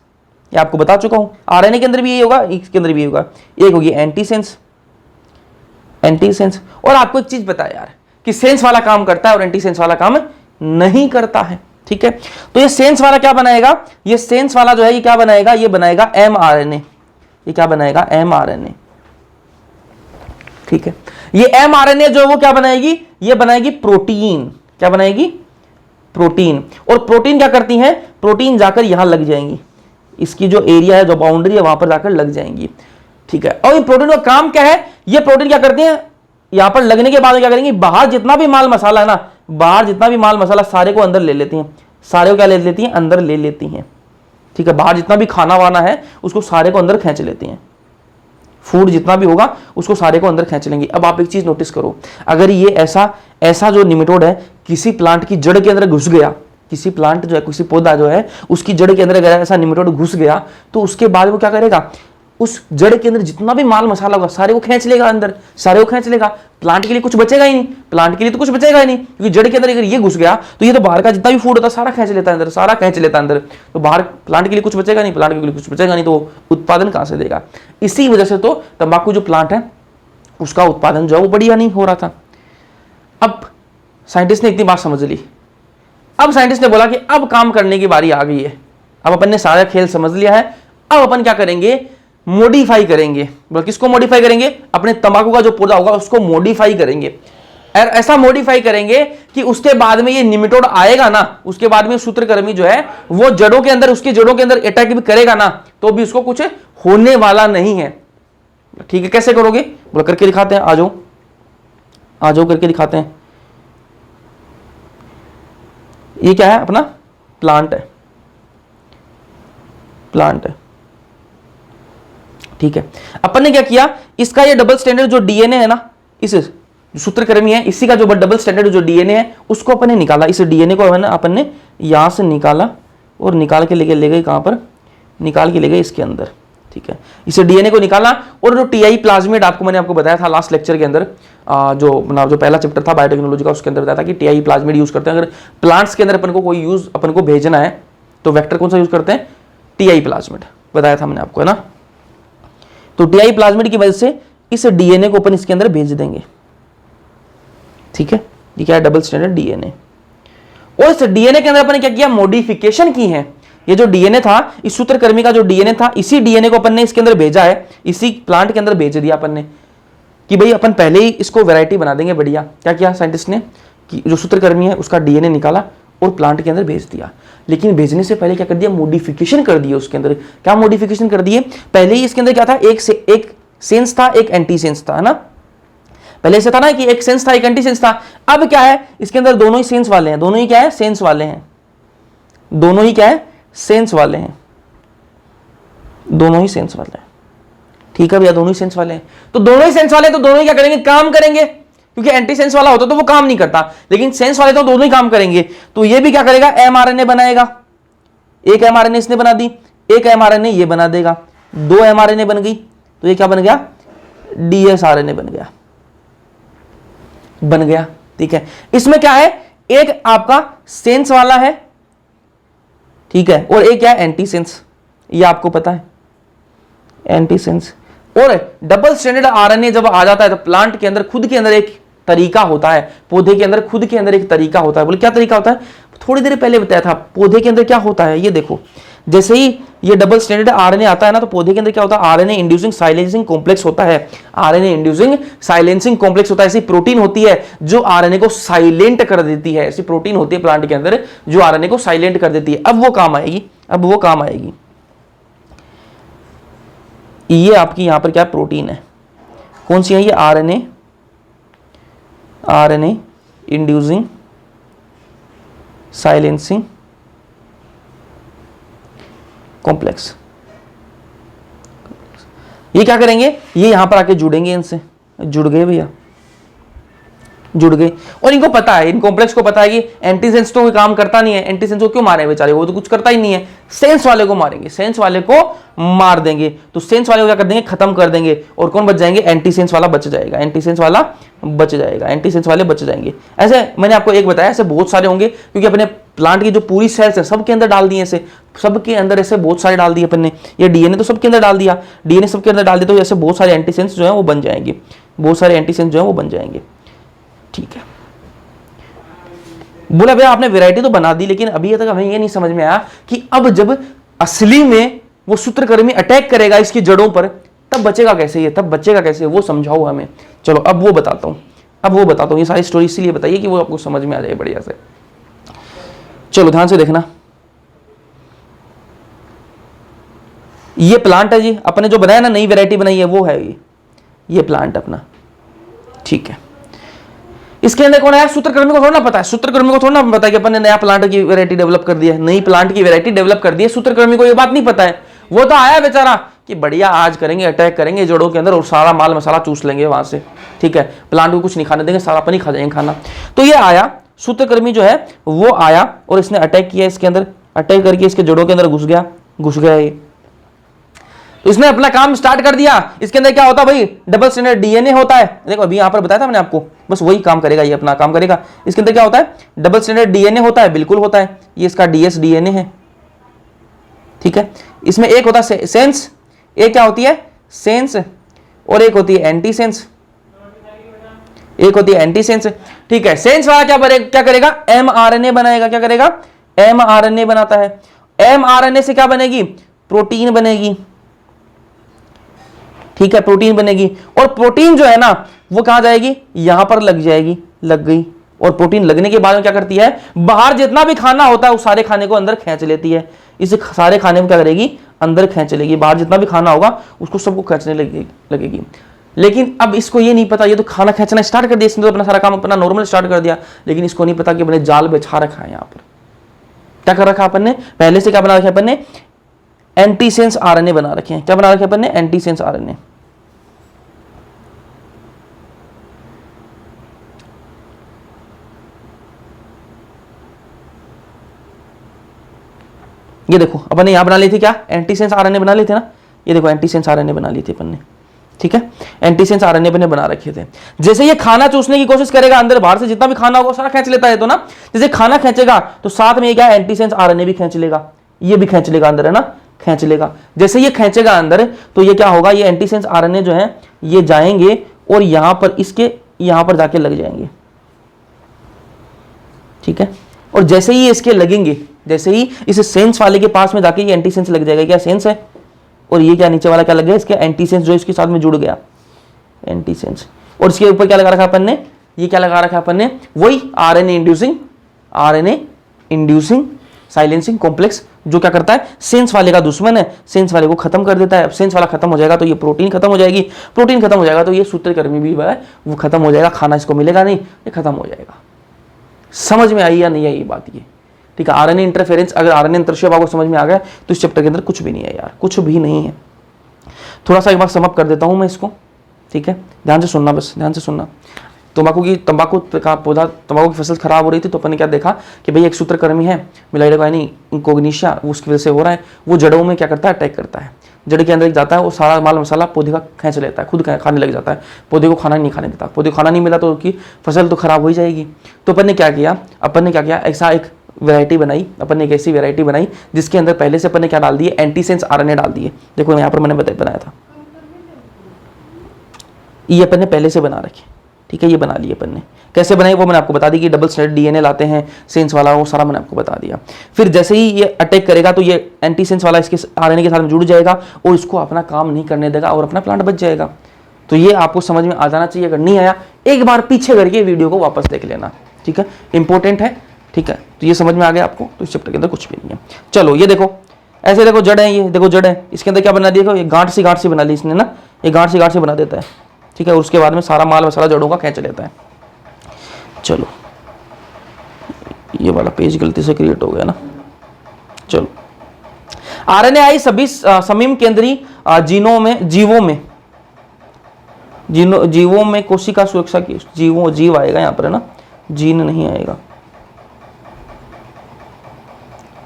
S1: ये आपको बता चुका हूं, आरएनए के अंदर भी ये होगा, इसके अंदर भी होगा, एक होगी एंटीसेंस। और आपको एक चीज पता है यार कि सेंस वाला काम करता है और एंटीसेंस वाला काम नहीं करता है, ठीक है। तो ये सेंस वाला क्या बनाएगा, ये सेंस वाला जो है ये क्या बनाएगा, ये बनाएगा mRNA। ये क्या बनाएगा, mRNA। ठीक है, ये mRNA जो है वो क्या बनाएगी, ये बनाएगी प्रोटीन। क्या बनाएगी, प्रोटीन। और प्रोटीन क्या करती हैं, प्रोटीन जाकर यहां लग जाएंगी, इसकी जो एरिया है, जो बाउंड्री है, वहां पर जाकर लग जाएंगी। ठीक है, और ये प्रोटीन का काम क्या है, ये प्रोटीन क्या करती हैं, यहां पर लगने के बाद क्या करेंगी, बाहर जितना भी माल मसाला है ना, बाहर जितना भी माल मसाला सारे को अंदर ले लेती हैं, सारे को क्या ले लेती हैं, अंदर ले लेती हैं। ठीक है, बाहर जितना भी खाना वाना है उसको सारे को अंदर खींच लेती हैं, फूड जितना भी होगा उसको सारे को अंदर खींच लेंगे। अब आप एक चीज नोटिस करो, अगर ये ऐसा जो निमेटोड है किसी प्लांट की जड़ के अंदर घुस गया, किसी प्लांट जो है, किसी पौधा जो है उसकी जड़ के अंदर अगर ऐसा निमेटोड घुस गया तो उसके बाद वो क्या करेगा, उस जड़ के अंदर जितना भी माल मसाला होगा सारे को खींच लेगा अंदर, सारे को खींच लेगा। प्लांट के लिए कुछ बचेगा ही नहीं, प्लांट के लिए तो कुछ बचेगा ही नहीं, क्योंकि जड़ के अंदर अगर ये घुस गया तो ये तो बाहर का जितना भी फूड होता है सारा खींच लेता है अंदर, सारा खींच लेता है अंदर, तो बाहर प्लांट के लिए कुछ बचेगा नहीं, प्लांट के लिए कुछ बचेगा नहीं, तो उत्पादन कहां से देगा। इसी वजह से तो तंबाकू जो प्लांट है उसका उत्पादन जो है वो बढ़िया नहीं हो रहा था। अब साइंटिस्ट ने इतनी बात समझ ली, अब साइंटिस्ट ने बोला कि अब काम करने की बारी आ गई है, अब अपन ने सारा खेल समझ लिया है, अब अपन क्या करेंगे, मॉडिफाई करेंगे। बोला किसको मॉडिफाई करेंगे, अपने तंबाकू का जो पौधा होगा उसको मॉडिफाई करेंगे, और ऐसा मॉडिफाई करेंगे कि उसके बाद में ये निमेटोड आएगा ना, उसके बाद में सूत्रकृमि जो है वो जड़ों के अंदर, उसकी जड़ों के अंदर अटैक भी करेगा ना, तो भी उसको कुछ होने वाला नहीं है। ठीक है, कैसे करोगे, बोला करके दिखाते हैं, आ जाओ आ जाओ करके दिखाते हैं। ये क्या है, अपना प्लांट है, प्लांट है। ठीक है, अपन ने क्या किया, इसका ये डबल स्टैंडर्ड जो डीएनए है ना, इस सूत्रकृमि है, इसी का जो डबल स्टैंडर्ड जो डीएनए है उसको अपन ने निकाला, इस डीएनए को अपन ने यहां से निकाला और निकाल के ले गए कहां पर, निकाल के ले गए इसके अंदर। ठीक है, इसे डीएनए को निकाला, और जो टीआई प्लाज्मिड मैंने आपको बताया था लास्ट लेक्चर के अंदर, जो पहला चैप्टर था बायोटेक्नोलॉजी का, उसके अंदर बताया था कि टीआई प्लाज्मिड यूज करते हैं। अगर प्लांट्स के अंदर अपन को कोई यूज अपन को भेजना है तो वेक्टर कौन सा यूज करते हैं, टीआई प्लाज्मिड, बताया था मैंने आपको, है ना। तो टीआई प्लाज्मिड की वजह से इस डीएनए को अपन इसके अंदर भेज देंगे। ठीक है, ये क्या है, डबल स्टैंडर्ड डीएनए। और इस डीएनए के अंदर अपन ने क्या किया, मॉडिफिकेशन की है। ये जो डीएनए था, इस सूत्रकृमि का जो डीएनए था, इसी डीएनए को अपन ने इसके अंदर भेजा है, इसी प्लांट के अंदर भेज दिया अपन ने कि भाई अपन पहले ही इसको वैरायटी बना देंगे बढ़िया। क्या किया साइंटिस्ट ने, कि जो सूत्रकृमि है उसका डीएनए निकाला और प्लांट के अंदर भेज दिया। लेकिन भेजने से पहले क्या कर दिया, मॉडिफिकेशन कर दिया उसके अंदर। क्या मॉडिफिकेशन कर दिए, पहले ही इसके अंदर क्या था, एक सेंस था, एक एंटी सेंस था, है ना। पहले से था ना कि एक सेंस था, एक एंटी सेंस था। अब क्या है, इसके अंदर दोनों ही सेंस वाले हैं, दोनों ही क्या है, सेंस वाले हैं, दोनों ही क्या है, सेंस वाले हैं, दोनों ही सेंस वाले हैं। ठीक है भैया, दोनों ही सेंस वाले हैं, तो दोनों ही सेंस वाले, तो दोनों ही क्या करेंगे, काम करेंगे। क्योंकि एंटी सेंस वाला होता तो वो काम नहीं करता, लेकिन सेंस वाले तो दोनों ही काम करेंगे। तो ये भी क्या करेगा, एमआरएनए बनाएगा, एक एमआरएनए इसने बना दी, एक एमआरएनए ये बना देगा, दो एमआरएनए बन गई, तो ये क्या बन गया, डीएसआरएनए बन गया, बन गया। ठीक है, इसमें क्या है, एक आपका सेंस वाला है, ठीक है, और एक क्या है, एंटी सेंस, ये आपको पता है, एंटी सेंस। और डबल स्टैंडर्ड आरएनए जब आ जाता है तो प्लांट के अंदर खुद के अंदर एक तरीका होता है, पौधे के अंदर खुद के अंदर एक तरीका होता है। बोले क्या तरीका होता है, थोड़ी देर पहले बताया था, पौधे के अंदर क्या होता है, ये देखो, जैसे ही ये डबल स्टैंडर्ड आरएनए आता है ना, तो पौधे के अंदर क्या होता है, आरएनए इंड्यूसिंग साइलेंसिंग कॉम्प्लेक्स होता है, आरएनए इंड्यूसिंग साइलेंसिंग कॉम्प्लेक्स होता है। ऐसी प्रोटीन होती है जो आरएनए को साइलेंट कर देती है, ऐसी प्रोटीन होती है प्लांट के अंदर जो आरएनए को साइलेंट कर देती है। अब वो काम आएगी, अब वो काम आएगी। ये आपकी यहां पर क्या प्रोटीन है, कौन सी है ये, RNA, RNA inducing silencing complex. ये क्या करेंगे, ये यहां पर आके जुड़ेंगे, इनसे जुड़ गए भैया, जुड़ गए। और इनको पता है, इन कॉम्प्लेक्स को पता है कि एंटीसेंस तो कोई काम करता नहीं है, एंटीसेंस को क्यों मारे बेचारे, वो तो कुछ करता ही नहीं है, सेंस वाले को मारेंगे, सेंस वाले को मार देंगे। तो सेंस वाले को क्या कर देंगे, खत्म कर देंगे, और कौन बच जाएंगे, एंटीसेंस वाला बच जाएगा, एंटीसेंस वाला बच जाएगा, एंटीसेंस वाले बच जाएंगे। ऐसे मैंने आपको एक बताया, ऐसे बहुत सारे होंगे, क्योंकि अपने प्लांट की जो पूरी सेल्स है सबके अंदर डाल दिए, ऐसे सबके अंदर ऐसे बहुत सारे डाल दिए अपन ने। ये डीएनए तो सबके अंदर डाल दिया, डीएनए सबके अंदर डाल दिया, तो ऐसे बहुत सारे एंटीसेंस जो है वो बन जाएंगे, बहुत सारे एंटीसेंस जो है वो बन जाएंगे। ठीक है, बोला भैया आपने वैरायटी तो बना दी, लेकिन अभी तक हमें ये नहीं समझ में आया कि अब जब असली में वो सूत्रकृमि अटैक करेगा इसकी जड़ों पर, तब बचेगा कैसे ये, तब बचेगा कैसे, वो समझाओ हमें। चलो अब वो बताता हूँ, ये सारी स्टोरी इसीलिए बताइए कि वो आपको समझ में आ जाए बढ़िया से। चलो ध्यान से देखना, ये प्लांट है जी, अपने जो बनाया ना, नई वैरायटी बनाई है वो है ये प्लांट अपना, ठीक है। इसके अंदर कौन है, सूत्रकृमि को थोड़ा ना पता है, सूत्रकृमि को थोड़ा ना पता है कि अपन ने नया प्लांट की वैरायटी डेवलप कर दी है, नई प्लांट की वैरायटी डेवलप कर दी है, सूत्रकृमि को ये बात नहीं पता है। वो तो आया बेचारा कि बढ़िया आज करेंगे, अटैक करेंगे जड़ों के अंदर और सारा माल मसाला चूस लेंगे वहां से, ठीक है, प्लांट को कुछ नहीं खाने देंगे, सारा अपन ही खा जाएंगे खाना। तो ये आया सूत्रकृमि जो है वो आया और इसने अटैक किया इसके अंदर, अटैक करके इसके जड़ों के अंदर घुस गया ये। तो इसने अपना काम स्टार्ट कर दिया। इसके अंदर क्या होता है भाई, डबल स्टैंडर्ड डीएनए होता है, देखो अभी यहां पर बताया था मैंने आपको, बस वही काम करेगा ये, अपना काम करेगा। इसके अंदर क्या होता है, डबल स्टैंडर्ड डीएनए होता है, बिल्कुल होता है, ये इसका डीएस डीएनए है, ठीक है। इसमें एक होता है सेंस, एक क्या होती है सेंस, और एक होती है एंटी सेंस, एक होती है एंटी सेंस, ठीक है। सेंस वाला क्या करेगा, एमआरएनए बनाएगा, क्या करेगा, एमआरएनए बनाता है। एमआरएनए से क्या बनेगी, प्रोटीन बनेगी, ठीक है, प्रोटीन बनेगी। और प्रोटीन जो है ना वो कहां जाएगी, यहां पर लग जाएगी, लग गई। और प्रोटीन लगने के बाद में क्या करती है, बाहर जितना भी खाना होता है उस सारे खाने को अंदर खींच लेती है। इस सारे खाने में क्या करेगी, अंदर खींच लेगी, बाहर जितना भी खाना होगा उसको सबको खींचने लगेगी। लेकिन अब इसको ये नहीं पता, ये तो खाना खींचना स्टार्ट कर दिया इसने, तो अपना सारा काम अपना नॉर्मल स्टार्ट कर दिया, लेकिन इसको नहीं पता कि अपने जाल बिछा रखा है। यहाँ पर क्या कर रखा अपन ने, पहले से क्या बना रखा अपन ने, एंटीसेंस आरएनए बना रखे हैं। क्या बना रखे अपन ने, एंटीसेंस आरएनए। ये देखो अपन ने यहां बना ली थी क्या, एंटीसेंस आरएनए बना ली थी ना, ये देखो एंटीसेंस आरएनए बना ली थी अपन ने, ठीक है, एंटीसेंस आरएनए अपन ने बना रखे थे। जैसे ये खाना चूसने की कोशिश करेगा, अंदर बाहर से जितना भी खाना होगा सारा खींच लेता है तो ना, जैसे खाना खींचेगा तो साथ में ये क्या, एंटीसेंस आरएनए भी खींच लेगा, ये भी खींच लेगा अंदर, है ना, खींच लेगा। जैसे ये खींचेगा अंदर तो ये क्या होगा, ये एंटीसेंस आरएनए जो है ये जाएंगे और यहां पर इसके यहां पर जाके लग जाएंगे, ठीक है। और जैसे ही इसके लगेंगे, जैसे ही इस सेंस वाले के पास में जाके ये एंटीसेंस लग जाएगा, क्या सेंस है, और ये क्या नीचे वाला क्या लग गया, इसके एंटीसेंस जो इसके साथ में जुड़ गया, एंटीसेंस। और इसके ऊपर क्या लगा रखा अपन ने, ये क्या लगा रखा अपन ने, वही आरएनए इंड्यूसिंग साइलेंसिंग कॉम्प्लेक्स, जो क्या करता है, सेंस वाले का दुश्मन है, सेंस वाले को खत्म कर देता है। सेंस वाला खत्म हो जाएगा तो ये प्रोटीन खत्म हो जाएगी, प्रोटीन खत्म हो जाएगा तो ये सूत्रकृमि भी है वो खत्म हो जाएगा, खाना इसको मिलेगा नहीं, ये खत्म हो जाएगा। समझ में आई या नहीं आई बात ये, ठीक है। आरएनए इंटरफेरेंस, अगर आरएनए इंटरशेप आपको समझ में आ गया तो इस चैप्टर के अंदर कुछ भी नहीं है यार, कुछ भी नहीं है। थोड़ा सा एक बार समअप कर देता हूं मैं इसको, ठीक है, ध्यान से सुनना, बस ध्यान से सुनना। तंबाकू का पौधा, तंबाकू की फसल खराब हो रही थी तो अपन ने क्या देखा कि भाई एक सूत्रकृमि है, मिलाइडोकाइनी इंकोग्निशिया, उसकी वजह से हो रहा है, वो जड़ों में क्या करता है, अटैक करता है, जड़ के अंदर जाता है, वो सारा माल मसाला पौधे का खींच लेता है, खुद खाने लग जाता है, पौधे को खाना नहीं खाने देता। पौधे को खाना नहीं मिला तो उसकी फसल तो खराब हो ही जाएगी। तो अपन ने क्या किया, ऐसा एक वैरायटी बनाई, अपन ने एक ऐसी वैरायटी बनाई जिसके अंदर पहले से अपन ने क्या डाल दिए, एंटीसेंस आरएनए डाल दिए। देखो यहाँ पर मैंने बनाया था, ये अपन ने पहले से बना रखे, ठीक है, ये बना लिए अपन ने। कैसे बनाई वो मैंने आपको बता दी कि डबल स्टैंडर्ड डीएनए लाते हैं, सेंस वाला, वो सारा मैंने आपको बता दिया। फिर जैसे ही ये अटैक करेगा तो ये एंटीसेंस वाला इसके आरएनए के साथ में जुड़ जाएगा और इसको अपना काम नहीं करने देगा और अपना प्लांट बच जाएगा। तो ये आपको समझ में आ जाना चाहिए, अगर नहीं आया एक बार पीछे करके वीडियो को वापस देख लेना, ठीक है, इंपॉर्टेंट है, ठीक है। तो ये समझ में आ गया आपको, तो इस चैप्टर के अंदर कुछ भी नहीं है। चलो ये देखो, ऐसे देखो जड़ है, ये देखो जड़ है, इसके अंदर क्या बना दिया, ये गांठ सी बना ली इसने ना, ये गांठ सी बना देता है, ठीक है। उसके बाद में सारा माल मसाला जड़ों का खींच लेता है। चलो ये वाला पेज गलती से क्रिएट हो गया ना। चलो आरएनए आई सभी समीम केंद्रीय जीवों में कोशिका सुरक्षा की, जीव आएगा यहाँ पर, है ना, जीन नहीं आएगा,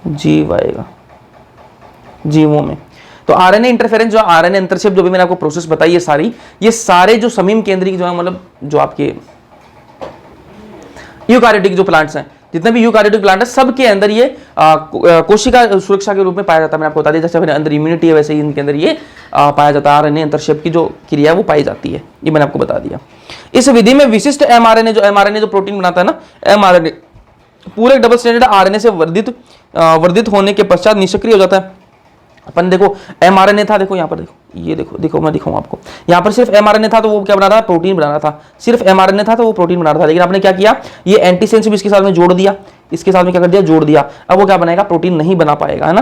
S1: जीव आएगा जीवों में। तो आरएनए इंटरफेरेंस, जो आरएनए इंटरसेप्ट, जो भी मैंने आपको प्रोसेस बताई है ये सारे जो समीम केंद्रीय जो है, मतलब जो आपके यूकारियोटिक जो प्लांट्स हैं, जितने भी यूकारियोटिक प्लांट है सबके अंदर ये कोशिका सुरक्षा के रूप में पाया जाता है। मैंने आपको बता दिया, जैसे मेरे अंदर इम्यूनिटी है वैसे ही इनके अंदर ये पाया जाता है, आरएनए इंटरसेप्ट की जो क्रिया है वो पाई जाती है, ये मैंने आपको बता दिया। इस विधि में विशिष्ट एमआरएनए जो प्रोटीन बनाता है ना, एमआरएनए पूरे डबल स्टैंडर्ड आरएनए से वर्धित होने के पश्चात निष्क्रिय हो जाता है। अपन देखो mRNA था, देखो यहाँ पर देखो, ये देखो मैं दिखाऊं आपको, यहाँ पर सिर्फ mRNA था तो वो क्या बना रहा था, प्रोटीन बना रहा था, सिर्फ mRNA था तो वो प्रोटीन बना रहा था, लेकिन आपने क्या किया, ये एंटीसेंस भी इसके साथ में जोड़ दिया, इसके साथ में क्या कर दिया, जोड़ दिया, अब वो क्या बनाएगा, प्रोटीन नहीं बना पाएगा, है ना।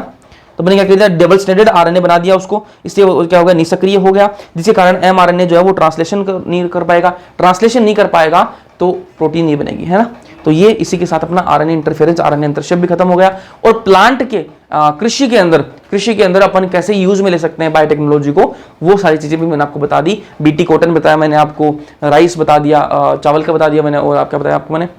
S1: तो मैंने क्या कर दिया, डबल स्ट्रैंडेड आरएनए बना दिया उसको, इससे क्या हो गया, निष्क्रिय हो गया, जिसके कारण mRNA जो है वो ट्रांसलेशन नहीं कर पाएगा, ट्रांसलेशन नहीं कर पाएगा तो प्रोटीन नहीं बनेगी, है ना। तो ये इसी के साथ अपना आरएनए इंटरफेरेंस, आरएनए इंटरशेप भी खत्म हो गया। और प्लांट के कृषि के अंदर अपन कैसे यूज में ले सकते हैं बायोटेक्नोलॉजी को, वो सारी चीजें भी मैंने आपको बता दी। बीटी कॉटन बताया मैंने आपको, राइस बता दिया, चावल का बता दिया मैंने, और आपका बताया आपको मैंने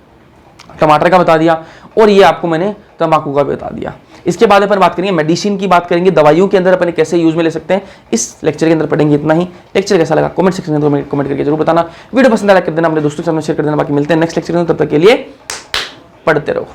S1: टमाटर का बता दिया, और ये आपको मैंने तंबाकू का बता दिया। इसके बाद अपन बात करेंगे मेडिसिन की, बात करेंगे दवाइयों के अंदर अपन कैसे यूज में ले सकते हैं। इस लेक्चर के अंदर पढ़ेंगे इतना ही। लेक्चर कैसा लगा कमेंट सेक्शन में कमेंट करके जरूर बताना। वीडियो पसंद आया कर देना, अपने दोस्तों के साथ शेयर कर देना। बाकी मिलते हैं नेक्स्ट लेक्चर में, तब तक के लिए पढ़ते रहो।